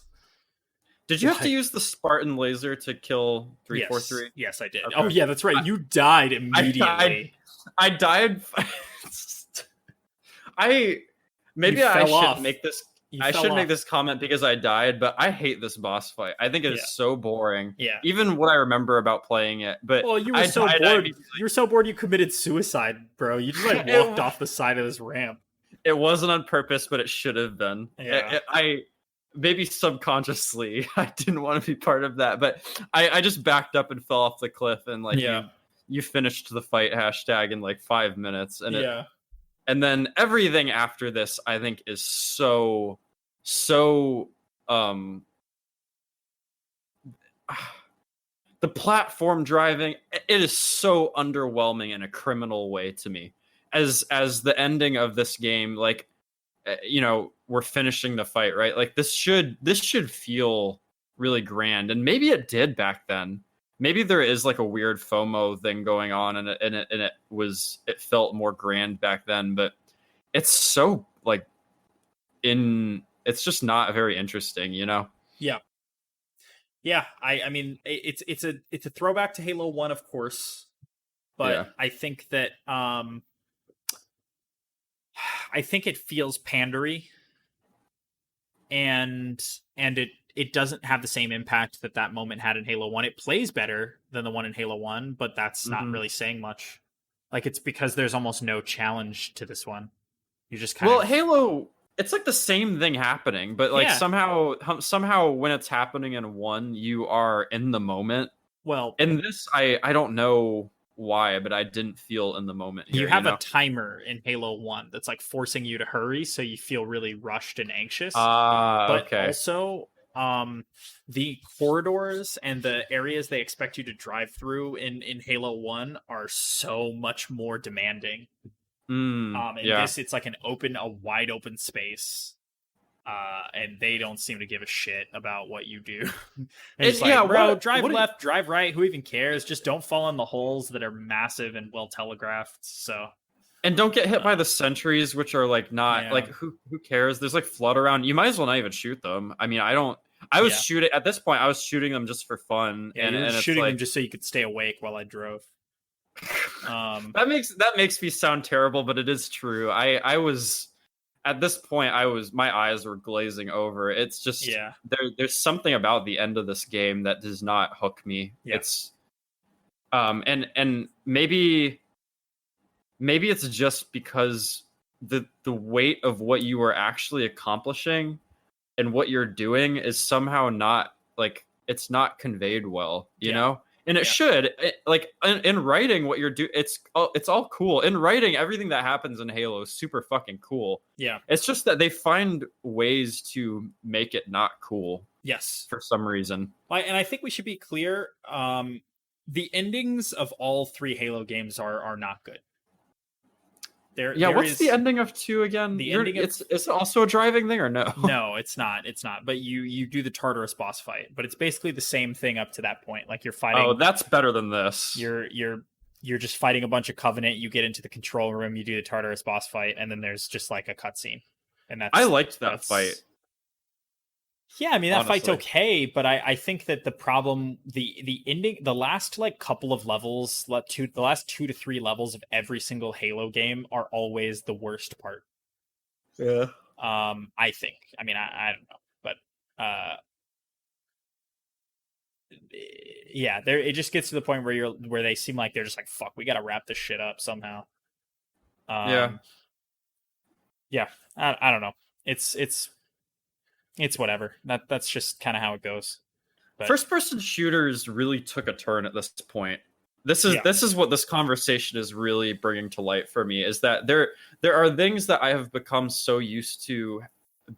Did you have to use the Spartan laser to kill 343? Yes, I did. Okay. Oh, yeah, that's right. You died immediately. I died. I should make this. I should make this comment because I died, but I hate this boss fight. I think it is so boring. Yeah. Even what I remember about playing it. But you were so bored. You were so bored you committed suicide, bro. You just like walked off the side of this ramp. It wasn't on purpose, but it should have been. Yeah. I maybe subconsciously I didn't want to be part of that, but I just backed up and fell off the cliff, and like you you finished the fight hashtag in like 5 minutes, and Yeah. and then everything after this, I think, is so um the platform driving, it is so underwhelming in a criminal way to me. As the ending of this game, like, we're finishing the fight, right? Like, this should feel really grand, and maybe it did back then. Maybe there is like a weird FOMO thing going on, and it felt more grand back then, but it's so like it's just not very interesting, Yeah. Yeah, I mean it's a throwback to Halo 1, of course, but Yeah. I think that I think it feels pandery, and it doesn't have the same impact that moment had in Halo 1. It plays better than the one in Halo 1, but that's not Mhm. really saying much. Like, it's because there's almost no challenge to this one. You just Well, Halo, it's like the same thing happening, but like Yeah. somehow when it's happening in one, you are in the moment. Well, In this, I don't know why, but I didn't feel in the moment here. you have a timer in Halo 1 that's like forcing you to hurry, so you feel really rushed and anxious. But Okay. also, the corridors and the areas they expect you to drive through in Halo 1 are so much more demanding. In this, it's like a wide open space. And they don't seem to give a shit about what you do. It's like, bro, drive left, drive right. Who even cares? Just don't fall in the holes that are massive and well telegraphed. So, and don't get hit by the sentries, which are like not like who cares? There's like flood around. You might as well not even shoot them. I mean, I was shooting at this point. I was shooting them just for fun, and shooting them just so you could stay awake while I drove. That makes me sound terrible, but it is true. I was at this point, my eyes were glazing over. It's just there's something about the end of this game that does not hook me. Yeah. It's and maybe it's just because the weight of what you are actually accomplishing and what you're doing is somehow not like, it's not conveyed well, you know? And it should, like in writing what you're doing, it's all cool. In writing, everything that happens in Halo is super fucking cool. Yeah. It's just that they find ways to make it not cool. Yes. For some reason. And I think we should be clear. The endings of all 3 Halo games are not good. What's the ending of 2 again? It's also a driving thing, or no? No, it's not. It's not. But you do the Tartarus boss fight, but it's basically the same thing up to that point. Like, you're fighting. Oh, that's better than this. You're just fighting a bunch of Covenant. You get into the control room. You do the Tartarus boss fight, and then there's just like a cutscene. And I liked that fight. Yeah, I mean, that fight's okay, but I think that the problem, the ending, the last like couple of levels, the last 2 to 3 levels of every single Halo game are always the worst part. Yeah. I think. I mean, I don't know, but yeah, it just gets to the point where they seem like they're just like, fuck, we got to wrap this shit up somehow. Yeah, I don't know. It's whatever. That's just kind of how it goes. But first-person shooters really took a turn at this point. This is what this conversation is really bringing to light for me, is that there are things that I have become so used to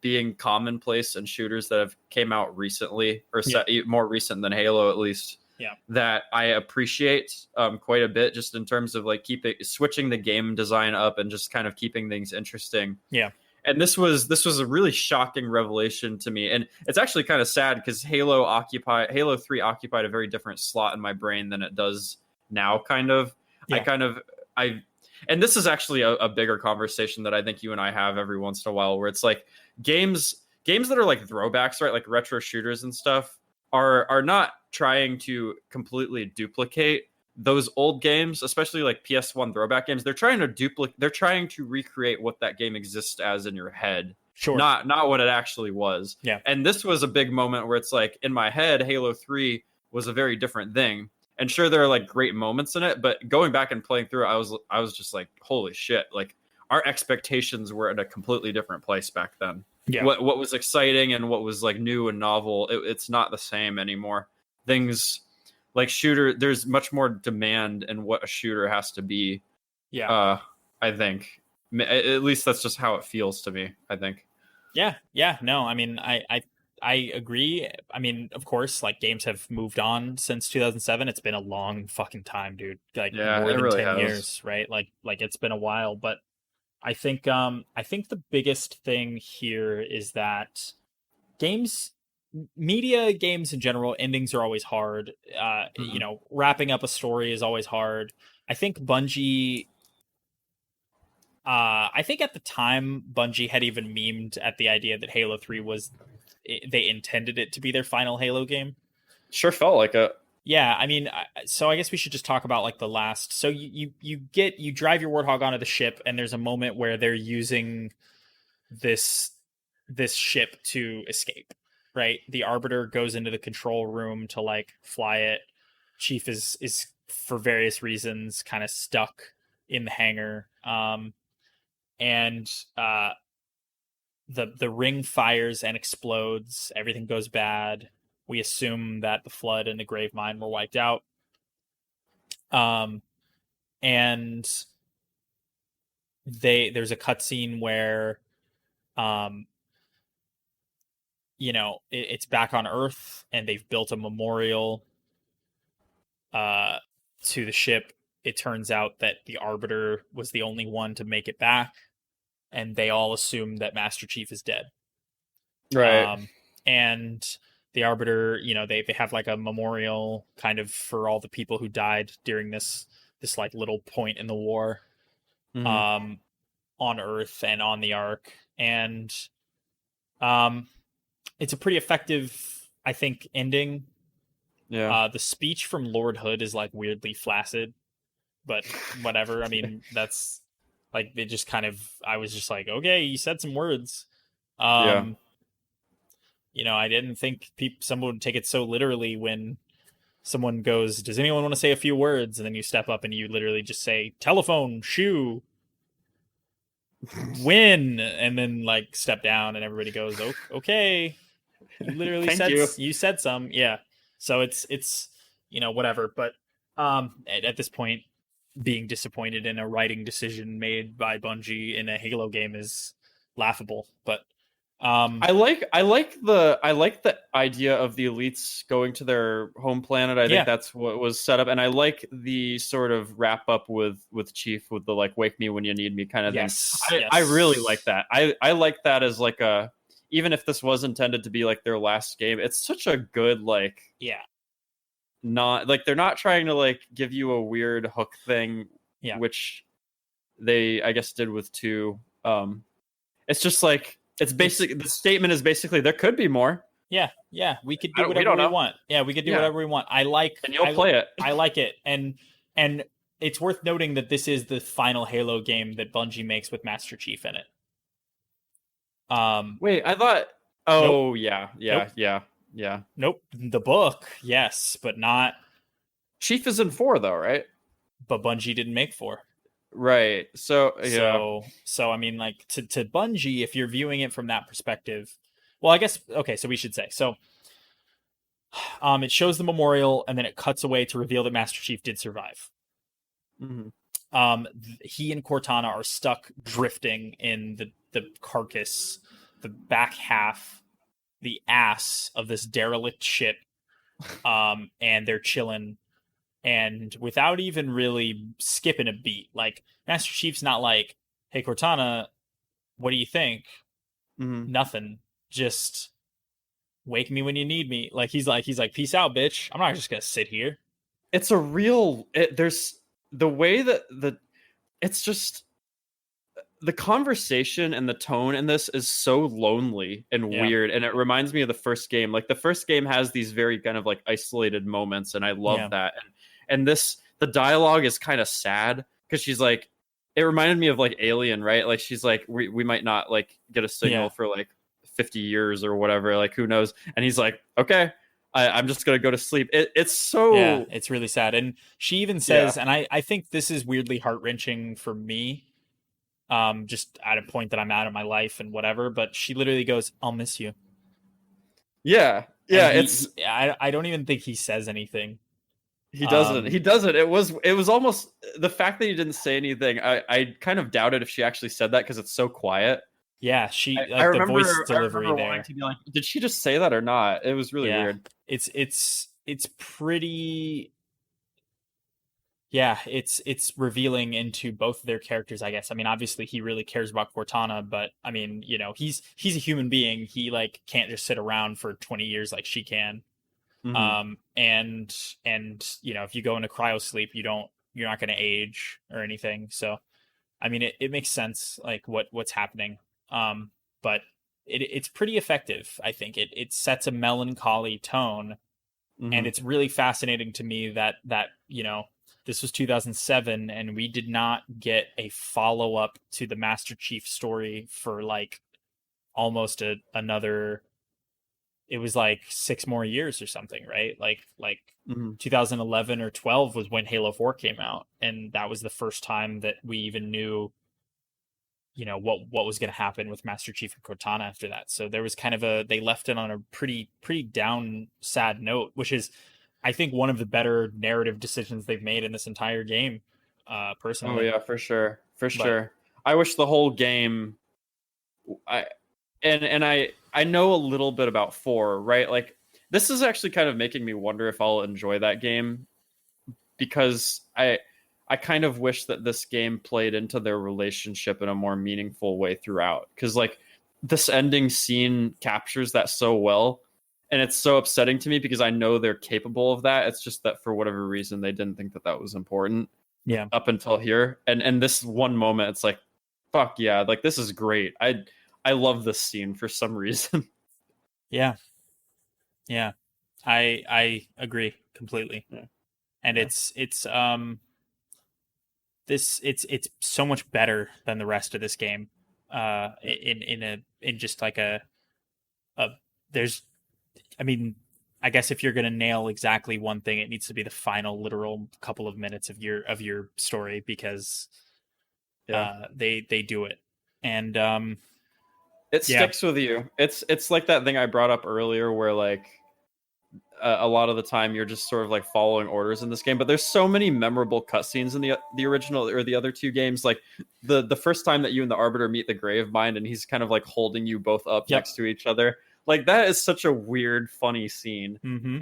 being commonplace in shooters that have came out recently, or more recent than Halo at least. Yeah, that I appreciate quite a bit, just in terms of like switching the game design up and just kind of keeping things interesting. Yeah. And this was a really shocking revelation to me, and it's actually kind of sad because Halo 3 occupied a very different slot in my brain than it does now. Kind of, and this is actually a bigger conversation that I think you and I have every once in a while, where it's like games that are like throwbacks, right? Like retro shooters and stuff are not trying to completely duplicate those old games, especially like PS1 throwback games. They're trying to recreate what that game exists as in your head. Sure. Not what it actually was. Yeah. And this was a big moment where it's like, in my head, Halo 3 was a very different thing. And sure, there are like great moments in it, but going back and playing through it, I was just like, holy shit. Like, our expectations were at a completely different place back then. Yeah. What was exciting and what was like new and novel, it's not the same anymore. Things like shooter. There's much more demand in what a shooter has to be. Yeah. Uh, I think at least that's just how it feels to me. I think. Yeah, yeah, no, I mean, I agree. I mean, of course, like games have moved on since 2007. It's been a long fucking time, dude. Like Yeah, more it than really 10 has. years, right? Like it's been a while, but I think the biggest thing here is that games media games in general, endings are always hard. You Mhm. know, wrapping up a story is always hard. I think Bungie I think at the time Bungie had even memed at the idea that Halo 3 was they intended it to be their final Halo game. Sure felt like it. Yeah, I mean, so I guess we should just talk about like the last. So you drive your Warthog onto the ship, and there's a moment where they're using this this ship to escape. Right, the Arbiter goes into the control room to like fly it. Chief is for various reasons kind of stuck in the hangar. And the ring fires and explodes. Everything goes bad. We assume that the flood and the grave mine were wiped out. Um, and there's a cutscene where, um, it's back on Earth and they've built a memorial uh, to the ship. It turns out that the Arbiter was the only one to make it back, and they all assume that Master Chief is dead. Right. And the Arbiter, they have like a memorial kind of for all the people who died during this like little point in the war, Hmm. um, on Earth and on the Ark, and um, it's a pretty effective, I think, ending. Yeah. The speech from Lord Hood is like weirdly flaccid, but whatever. I mean, that's like they just kind of. I was just like, okay, you said some words. Yeah. Um, I didn't think someone would take it so literally when someone goes, "Does anyone want to say a few words?" And then you step up and you literally just say, "Telephone, shoe, win," and then like step down, and everybody goes, "Okay, you literally Thank said you. some, yeah." So it's whatever, but at this point, being disappointed in a writing decision made by Bungie in a Halo game is laughable, but um, I like the idea of the elites going to their home planet. I think yeah, that's what was set up, and I like the sort of wrap up with Chief with the like "wake me when you need me" kind of thing. yes, I really like yes, that. I like that as like a, even if this was intended to be like their last game, it's such a good like, yeah, not like they're not trying to like give you a weird hook thing, yeah. which they I guess did with two. It's just like it's It's basic. The statement is basically there could be more. Yeah, yeah, we could do We whatever don't we know. want. Yeah, we could do Yeah, whatever we want. I like and you'll play it. I like it. And it's worth noting that this is the final Halo game that Bungie makes with Master Chief in it. Um Wait, I thought. nope, Oh yeah, nope, yeah, yeah, yeah. nope. The book, yes, but not Chief is in four though, right? but Bungie didn't make 4. Right. So yeah. So I mean like to Bungie if you're viewing it from that perspective. Well, I guess okay, so we should say. So it shows the memorial and then it cuts away to reveal that Master Chief did survive. Hmm. He and Cortana are stuck drifting in the carcass, the back half, the ass of this derelict ship, and they're chilling. And without even really skipping a beat, like Master Chief's not like, "Hey Cortana, what do you think?" Hmm. Nothing, just wake me when you need me. Like he's like, "Peace out, bitch. I'm not just gonna sit here." It's a real. There's the way that it's just the conversation and the tone in this is so lonely and Yeah, weird, and it reminds me of the first game. Like the first game has these very kind of like isolated moments, and I love yeah, that. And this, the dialogue is kind of sad because she's like, it reminded me of like Alien, right? Like she's like, we might not like get a signal yeah. for like 50 years or whatever, like who knows. And he's like, okay, I'm just gonna go to sleep. It's Yeah, so, it's really sad. And she even yeah. says, and I think this is weirdly heart wrenching for me, just at a point that I'm at in my life and whatever, but she literally goes, "I'll miss you." Yeah, And yeah, it's I don't even think he says anything. He doesn't. He doesn't. It was almost the fact that he didn't say anything. I kind of doubted if she actually said that because it's so quiet. Yeah, I, she I like the voice remember I delivery remember wanting there. to be like, did she just say that or not? It was really Yeah. weird. It's pretty yeah, it's revealing into both of their characters, I guess. I mean, obviously he really cares about Cortana, but I mean, he's a human being. He like can't just sit around for 20 years like she can. Hmm. And if you go into cryo sleep, you're not going to age or anything. So, I mean, it makes sense like what's happening. But it's pretty effective, I think. It sets a melancholy tone, and Hmm. it's really fascinating to me that this was 2007 and we did not get a follow up to the Master Chief story for like almost another. It was like 6 more years or something, right? Like Hmm. 2011 or 12 was when Halo 4 came out, and that was the first time that we even knew what was going to happen with Master Chief and Cortana after that. So there was kind of they left it on a pretty down sad note, which is I think one of the better narrative decisions they've made in this entire game, Oh personally. yeah, for sure, for But sure. I wish the whole game. I and I know a little bit about 4, right? Like this is actually kind of making me wonder if I'll enjoy that game because I kind of wish that this game played into their relationship in a more meaningful way throughout. Because like this ending scene captures that so well, and it's so upsetting to me because I know they're capable of that. It's just that for whatever reason they didn't think that that was important yeah, up until here. And this one moment, it's like, fuck yeah, like this is great. I love this scene for some reason. yeah, yeah. I agree completely, Yeah, and yeah. it's so much better than the rest of this game. In just like a there's I mean, I guess if you're gonna nail exactly one thing, it needs to be the final literal couple of minutes of your story, because Yeah. they do it. And It yeah, sticks with you. It's like that thing I brought up earlier where like a lot of the time you're just sort of like following orders in this game, but there's so many memorable cutscenes in the original or the other two games. Like the first time that you and the Arbiter meet the Gravemind, and he's kind of like holding you both up yep, next to each other. Like that is such a weird, funny scene, mm-hmm,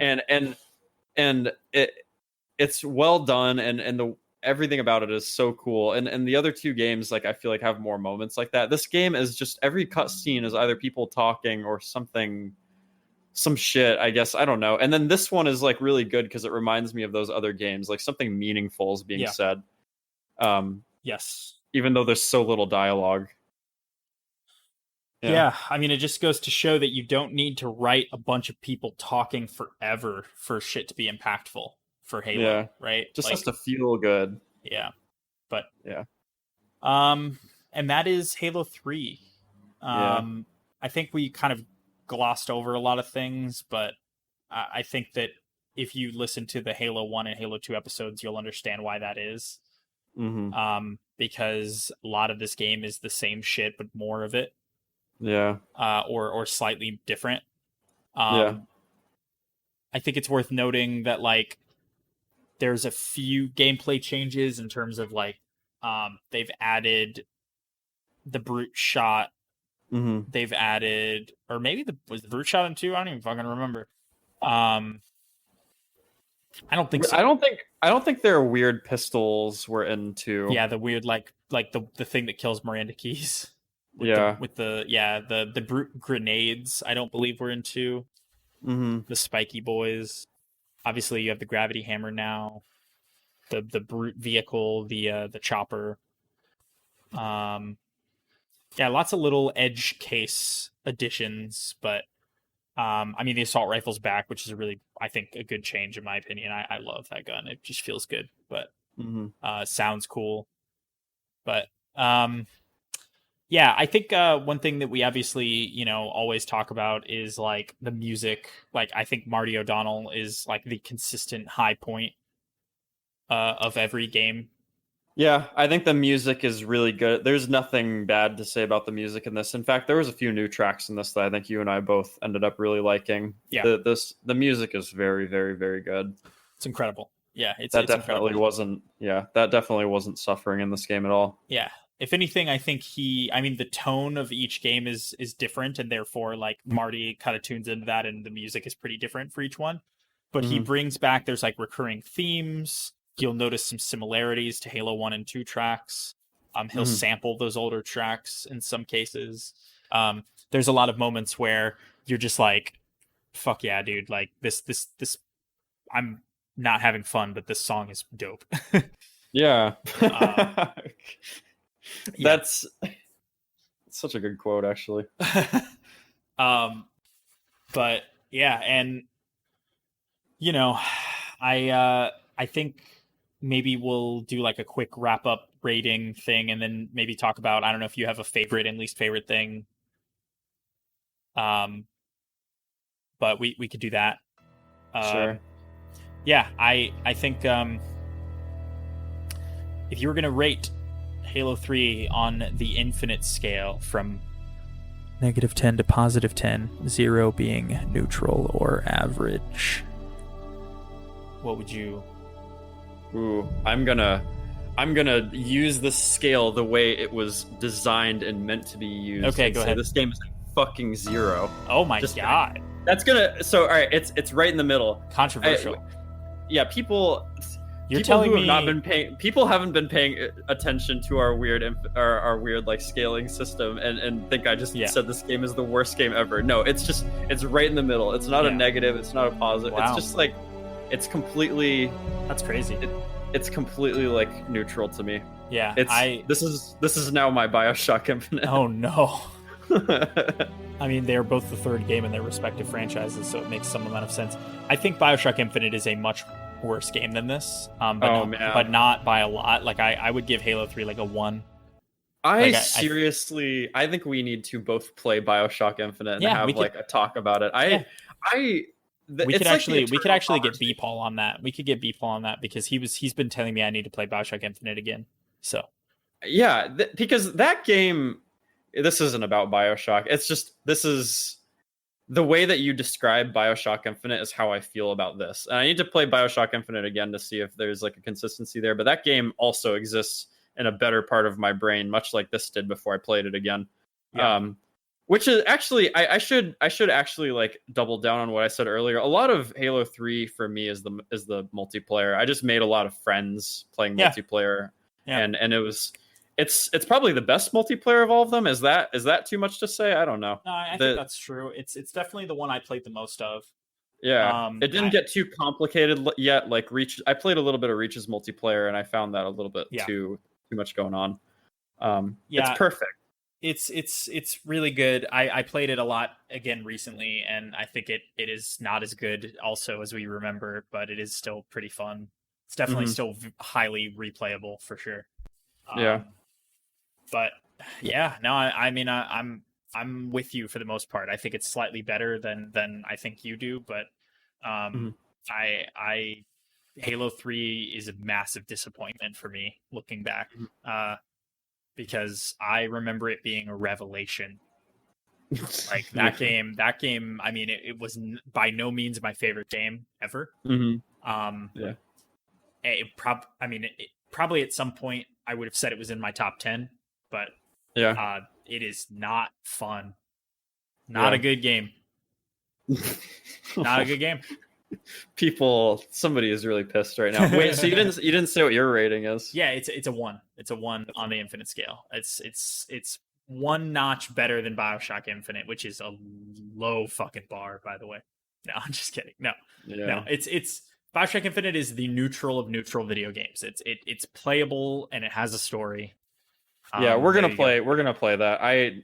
and it's well done, and the everything about it is so cool. And the other two games, like I feel like have more moments like that. This game is just every cutscene is either people talking or something some shit, I guess. I don't know. And then this one is like really good because it reminds me of those other games. Like something meaningful is being yeah, said, um, yes, even though there's so little dialogue. Yeah, yeah. I mean, it just goes to show that you don't need to write a bunch of people talking forever for shit to be impactful for yeah. Halo, right? Just has Like, to feel good. yeah, but Yeah, Um, and that is Halo 3. yeah. Um, I think we kind of glossed over a lot of things, but I think that if you listen to the Halo 1 and Halo 2 episodes, you'll understand why that is. Mm-hmm. Because a lot of this game is the same shit, but more of it, Yeah, or slightly different. yeah. Um, I think it's worth noting that like there's a few gameplay changes in terms of like they've added the brute shot. Mm-hmm. They've added, or maybe was the brute shot in two? I don't even fucking remember. Um, I don't think so. I don't think there are weird pistols we're into. Yeah, the weird like the thing that kills Miranda Keys with the Yeah. with the yeah the brute grenades. I don't believe we're into Mm-hmm. the spiky boys. Obviously, you have the gravity hammer now. The brute vehicle, the chopper. Um, yeah, lots of little edge case additions, but I mean, the assault rifle's back, which is a really, I think, a good change in my opinion. I love that gun. It just feels good, but Mm-hmm. sounds cool. But yeah, I think one thing that we obviously, always talk about is like the music. Like, I think Marty O'Donnell is like the consistent high point of every game. Yeah, I think the music is really good. There's nothing bad to say about the music in this. In fact, there was a few new tracks in this that I think you and I both ended up really liking. Yeah, The music is very, very, very good. it's incredible. Yeah, That it's definitely incredible. wasn't. Yeah, that definitely wasn't suffering in this game at all. Yeah. If anything, I think I mean, the tone of each game is different, and therefore, like, Marty kind of tunes into that, and the music is pretty different for each one. But he Hmm. brings back, there's like recurring themes. You'll notice some similarities to Halo 1 and 2 tracks. He'll Hmm. sample those older tracks in some cases. There's a lot of moments where you're just like, fuck yeah, dude. Like, this, I'm not having fun, but this song is dope. Yeah. um, yeah. That's such a good quote, actually. um, but yeah, and you know, I think maybe we'll do like a quick wrap up rating thing, and then maybe talk about, I don't know if you have a favorite and least favorite thing. Um, but we could do that. Sure. Yeah, I think if you were gonna rate Halo 3 on the infinite scale from -10 to +10, 0 being neutral or average, what would you? Ooh, I'm gonna use the scale the way it was designed and meant to be used. Okay, and go say ahead. This game is a fucking 0. Oh my Just god, that's gonna. So all right, it's right in the middle. controversial. Yeah, people. You're People telling who have me not been paying. People haven't been paying attention to our our weird like scaling system, and think I just Yeah. said this game is the worst game ever. No, it's right in the middle. It's not a Yeah. negative. It's not a positive. Wow. It's just like it's completely. That's crazy. It's completely like neutral to me. Yeah, This is now my BioShock Infinite. Oh no. I mean, they're both the third game in their respective franchises, so it makes some amount of sense. I think BioShock Infinite is a much worse game than this, but not by a lot. Like, I would give Halo 3 like a 1. I seriously, I think we need to both play BioShock Infinite and have like a talk about it. We could actually get B Paul on that. We could get B Paul on that because he's been telling me I need to play BioShock Infinite again. So yeah, because that game, this isn't about BioShock. It's just this is the way that you describe BioShock Infinite is how I feel about this. And I need to play BioShock Infinite again to see if there's like a consistency there. But that game also exists in a better part of my brain, much like this did before I played it again. yeah. Which is actually, I should actually like double down on what I said earlier. A lot of Halo 3 for me is the multiplayer. I just made a lot of friends playing multiplayer, and it's probably the best multiplayer of all of them. Is that too much to say? I don't know. No, I think that's true. It's definitely the one I played the most of. Yeah, it didn't get too complicated yet. Like Reach, I played a little bit of Reach's multiplayer, and I found that a little bit too much going on. It's perfect. It's really good. I played it a lot again recently, and I think it is not as good also as we remember, but it is still pretty fun. It's definitely still highly replayable for sure. But yeah, no, I mean, I'm with you for the most part. I think it's slightly better than I think you do, but I Halo 3 is a massive disappointment for me looking back. Because I remember it being a revelation. Like that game, I mean, it was by no means my favorite game ever. It probably at some point I would have said it was in my top 10, but it is not fun. Not a good game. Not a good game. Somebody is really pissed right now. Wait, so you didn't say what your rating is? Yeah, it's a 1. It's a 1 on the Infinite scale. It's one notch better than BioShock Infinite, which is a low fucking bar, by the way. No, I'm just kidding. No, it's BioShock Infinite is the neutral of neutral video games. It's playable and it has a story. We're gonna play that.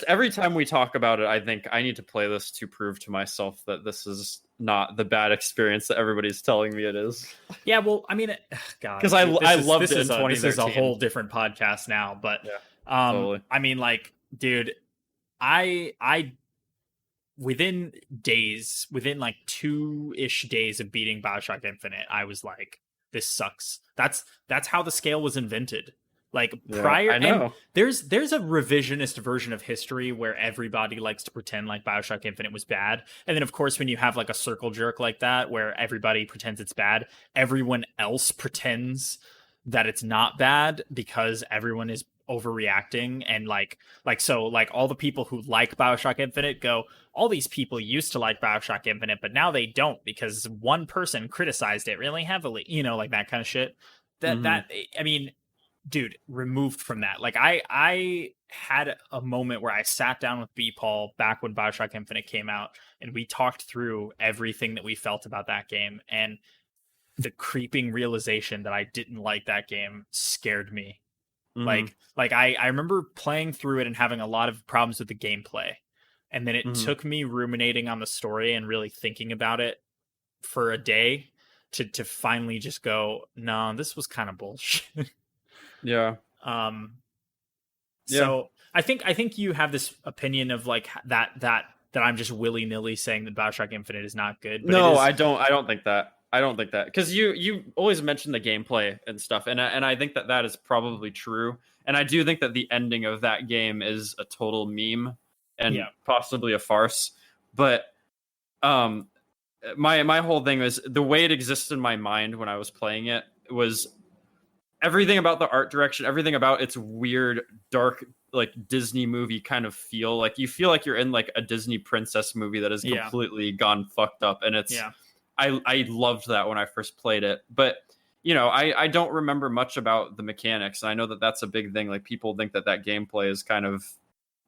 Every time we talk about it, I think I need to play this to prove to myself that this is not the bad experience that everybody's telling me it is. Yeah, well, I mean, God, because I loved it in 2013. This is a whole different podcast now, but totally. I mean, like, dude, I within like 2-ish days of beating BioShock Infinite, I was like, this sucks. That's how the scale was invented. Like Yeah, prior, I and know. there's a revisionist version of history where everybody likes to pretend like BioShock Infinite was bad. And then of course when you have like a circle jerk like that where everybody pretends it's bad, everyone else pretends that it's not bad because everyone is overreacting. And like all the people who like BioShock Infinite go, all these people used to like BioShock Infinite, but now they don't because one person criticized it really heavily, like that kind of shit. that Hmm. that I mean, dude, removed from that. Like I had a moment where I sat down with B Paul back when BioShock Infinite came out, and we talked through everything that we felt about that game, and the creeping realization that I didn't like that game scared me. Hmm. Like I remember playing through it and having a lot of problems with the gameplay. And then it Hmm. took me ruminating on the story and really thinking about it for a day to finally just go, no, this was kind of bullshit. Yeah. um Yeah. So I think you have this opinion of like that I'm just willy nilly saying that Bioshock Infinite is not good, but it No, is. I don't think that. I don't think that because you always mention the gameplay and stuff, and I think that that is probably true. And I do think that the ending of that game is a total meme and Yeah, possibly a farce. But um, my whole thing was the way it exists in my mind when I was playing it was everything about the art direction, everything about its weird, dark, like Disney movie kind of feel. Like you feel like you're in like a Disney princess movie that has yeah, completely gone fucked up, and yeah. I loved that when I first played it, but I don't remember much about the mechanics, and I know that that's a big thing. Like people think that that gameplay is kind of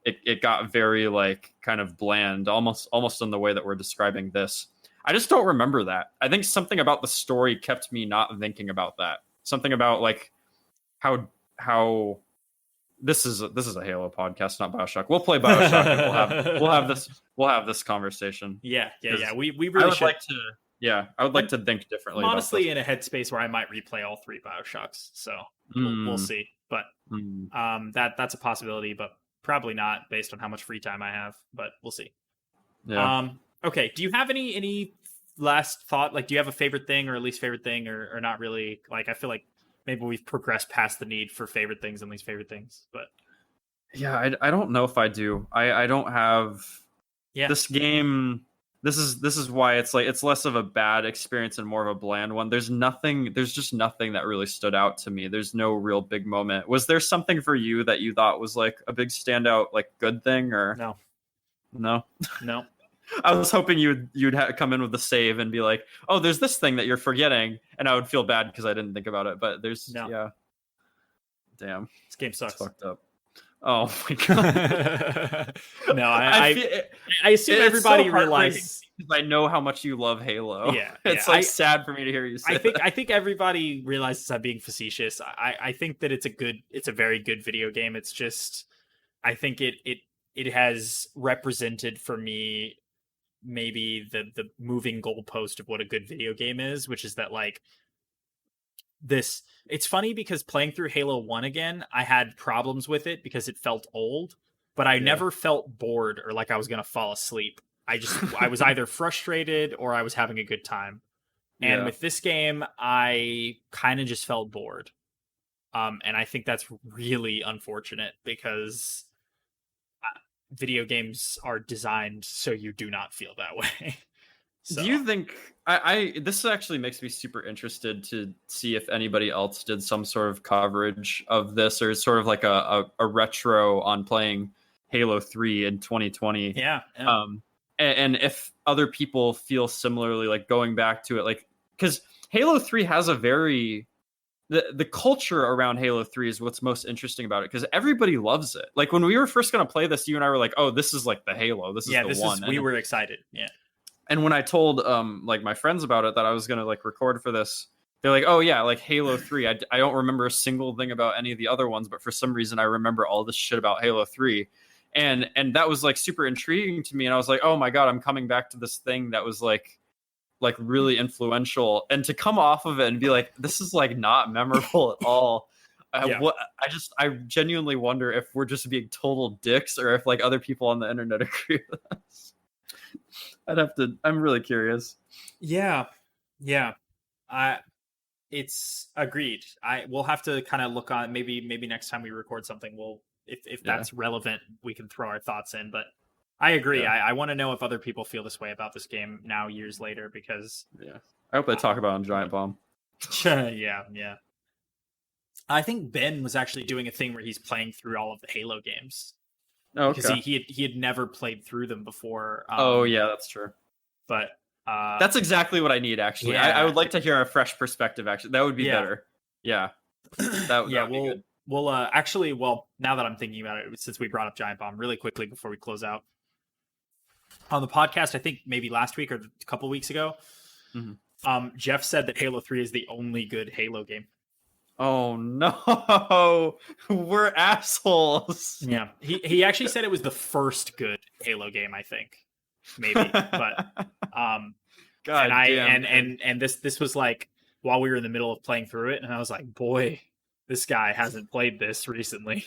it got very like kind of bland, almost in the way that we're describing this. I just don't remember that. I think something about the story kept me not thinking about that. Something about like how this is a Halo podcast, not BioShock. We'll play BioShock and we'll have this conversation Yeah. because We I really would should. like to I would like to think I'm differently about this. honestly in a headspace where I might replay all three Bioshocks, so we'll Mm, see. But mm, that's a possibility, but probably not based on how much free time I have. But we'll see. yeah. Okay. Do you have any last thought? Like, do you have a favorite thing or at least favorite thing, or not really? Like, I feel like maybe we've progressed past the need for favorite things and least favorite things. But Yeah, I don't know if I do. I don't have yeah, this game. This is why it's like it's less of a bad experience and more of a bland one. There's just nothing that really stood out to me. There's no real big moment. Was there something for you that you thought was like a big standout, like good thing or no, no? no, I was hoping you'd come in with the save and be like, "Oh, there's this thing that you're forgetting," and I would feel bad because I didn't think about it. But there's no. yeah, damn, This game it's sucks. fucked up. Oh my No, god, I I feel I assume it's so everybody heartbreaking realized. because I know how much you love Halo. Yeah. It's like sad for me to hear you say I think that. I think everybody realizes I'm being facetious. I think that it's a very good video game. It's just I think it has represented for me maybe the moving goalpost of what a good video game is, which is that like this it's funny because playing through Halo 1 again, I had problems with it because it felt old, but I Yeah, never felt bored or like I was going to fall asleep. I was either frustrated or I was having a good time. And yeah. with this game, I kind of just felt bored. And I think that's really unfortunate because video games are designed so you do not feel that way. Do So, you think I this actually makes me super interested to see if anybody else did some sort of coverage of this or sort of like a retro on playing Halo 3 in 2020. yeah. Um and if other people feel similarly like going back to it like cuz Halo 3 has a very the culture around Halo 3 is what's most interesting about it because everybody loves it. Like when we were first going to play this, you and I were like, "Oh, this is like the Halo. This is Yeah, the one." we were excited. Yeah. And when I told like my friends about it that I was gonna like record for this, they're like, "Oh yeah, like Halo 3. I don't remember a single thing about any of the other ones, but for some reason I remember all this shit about Halo 3." And that was like super intriguing to me. And I was like, "Oh my god, I'm coming back to this thing that was like really influential." And to come off of it and be like, "This is like not memorable at all." Yeah. I genuinely wonder if we're just being total dicks or if like other people on the internet agree with us. I'm really curious. Yeah. Yeah. I It's agreed. We'll have to kind of look on, maybe next time we record something, we'll, if Yeah, that's relevant, we can throw our thoughts in. But I agree. yeah, I want to know if other people feel this way about this game now, years later, because yeah. I hope they talk about it on Giant Bomb. yeah. I think Ben was actually doing a thing where he's playing through all of the Halo games Oh, because okay. he had never played through them before. Oh, yeah, that's true. But That's exactly what I need, actually. I yeah, would like to hear a fresh perspective, actually. That would be yeah. better. Yeah, that Yeah, would be good. we'll actually, well, now that I'm thinking about it, since we brought up Giant Bomb, really quickly before we close out, on the podcast, I think maybe last week or a couple weeks ago, Mhm. Jeff said that Halo 3 is the only good Halo game. Oh no, we're assholes. Yeah, he actually said it was the first good Halo game, I think, maybe, but um, God and I damn. and this was like while we were in the middle of playing through it, and I was like, boy, this guy hasn't played this recently.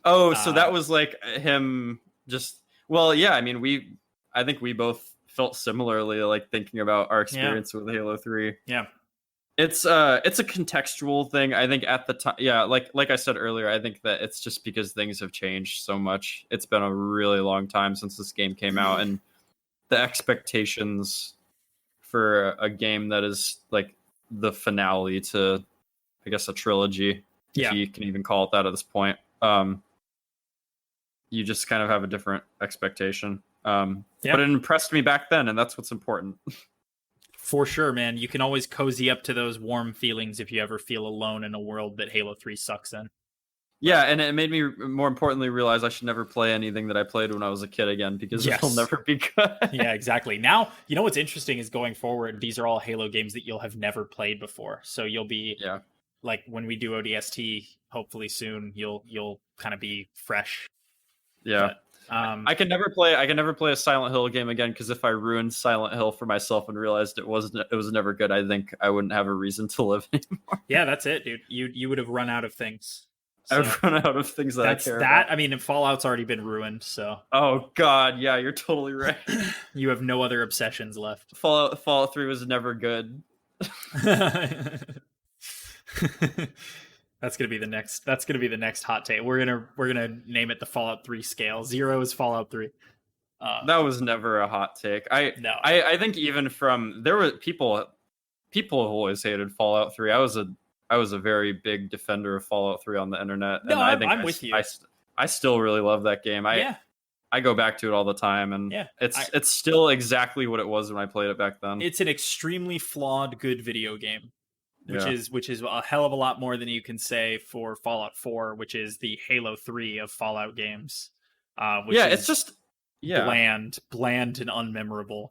Oh, so that was like him just. Well, yeah. I mean, I think we both felt similarly, like thinking about our experience with Halo 3. Yeah. It's a contextual thing. I think at the time, yeah, like I said earlier, I think that it's just because things have changed so much. It's been a really long time since this game came out, and the expectations for a game that is like the finale to, I guess, a trilogy, if you can even call it that at this point. You just kind of have a different expectation. But it impressed me back then, and that's what's important. For sure, man. You can always cozy up to those warm feelings if you ever feel alone in a world that Halo 3 sucks in. Yeah, and it made me, more importantly, realize I should never play anything that I played when I was a kid again, because it'll never be good. Yeah, exactly. Now, you know what's interesting is going forward, these are all Halo games that you'll have never played before. So you'll be, like, when we do ODST, hopefully soon, you'll kind of be fresh. Yeah. But, I can never play a Silent Hill game again, because if I ruined Silent Hill for myself and realized it was never good, I think I wouldn't have a reason to live anymore. Yeah, that's it, dude. You would have run out of things. So I've run out of things that I care about. I mean, Fallout's already been ruined, so. Oh god, yeah, you're totally right. You have no other obsessions left. Fallout 3 was never good. That's gonna be the next hot take. We're gonna name it the Fallout 3 scale. 0 is Fallout 3. That was never a hot take. I think even from there were people who always hated Fallout 3. I was a very big defender of Fallout 3 on the internet. No, and I'm with you. I still really love that game. I go back to it all the time, and it's still exactly what it was when I played it back then. It's an extremely flawed good video game. Which is a hell of a lot more than you can say for Fallout 4, which is the Halo 3 of Fallout games. It's just bland and unmemorable.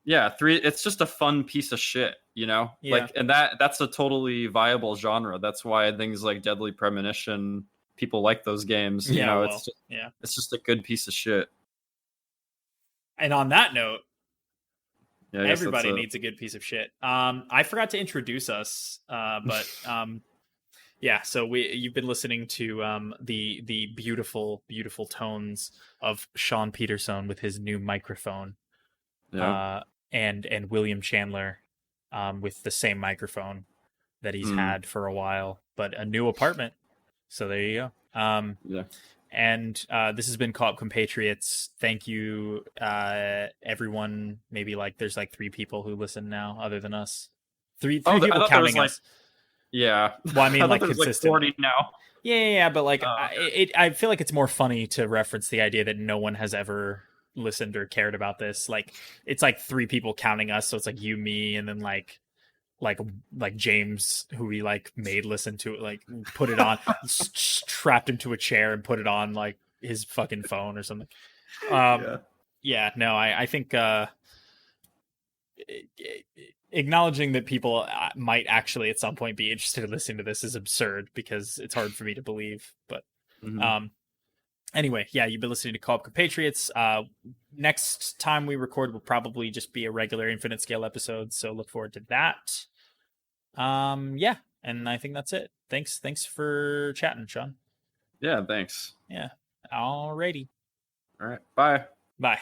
Yeah, 3. It's just a fun piece of shit, you know. Yeah. Like, and that's a totally viable genre. That's why things like Deadly Premonition, people like those games. You know, it's just a good piece of shit. And on that note. Yeah, everybody needs a good piece of shit. I forgot to introduce us, but yeah. So you've been listening to the beautiful tones of Sean Petersohn with his new microphone, and William Chandler with the same microphone that he's had for a while, but a new apartment. So there you go. And this has been Co-op Compatriots. Thank you, everyone. Maybe there's 3 people who listen now, other than us. Three people counting us. Yeah. Well, I mean, consistent. 40 now. Yeah, but I feel like it's more funny to reference the idea that no one has ever listened or cared about this. It's 3 people counting us, so it's you, me, and then like James, who we made listen to it, put it on, trapped him to a chair and put it on his fucking phone or something. No, I think acknowledging that people might actually at some point be interested in listening to this is absurd, because it's hard for me to believe. But anyway, yeah, you've been listening to Co-op Compatriots. Next time we record will probably just be a regular Infinite Scale episode, so look forward to that. Yeah, and I think that's it. Thanks for chatting, Sean. Yeah, thanks. Yeah. Alrighty. All right. Bye. Bye.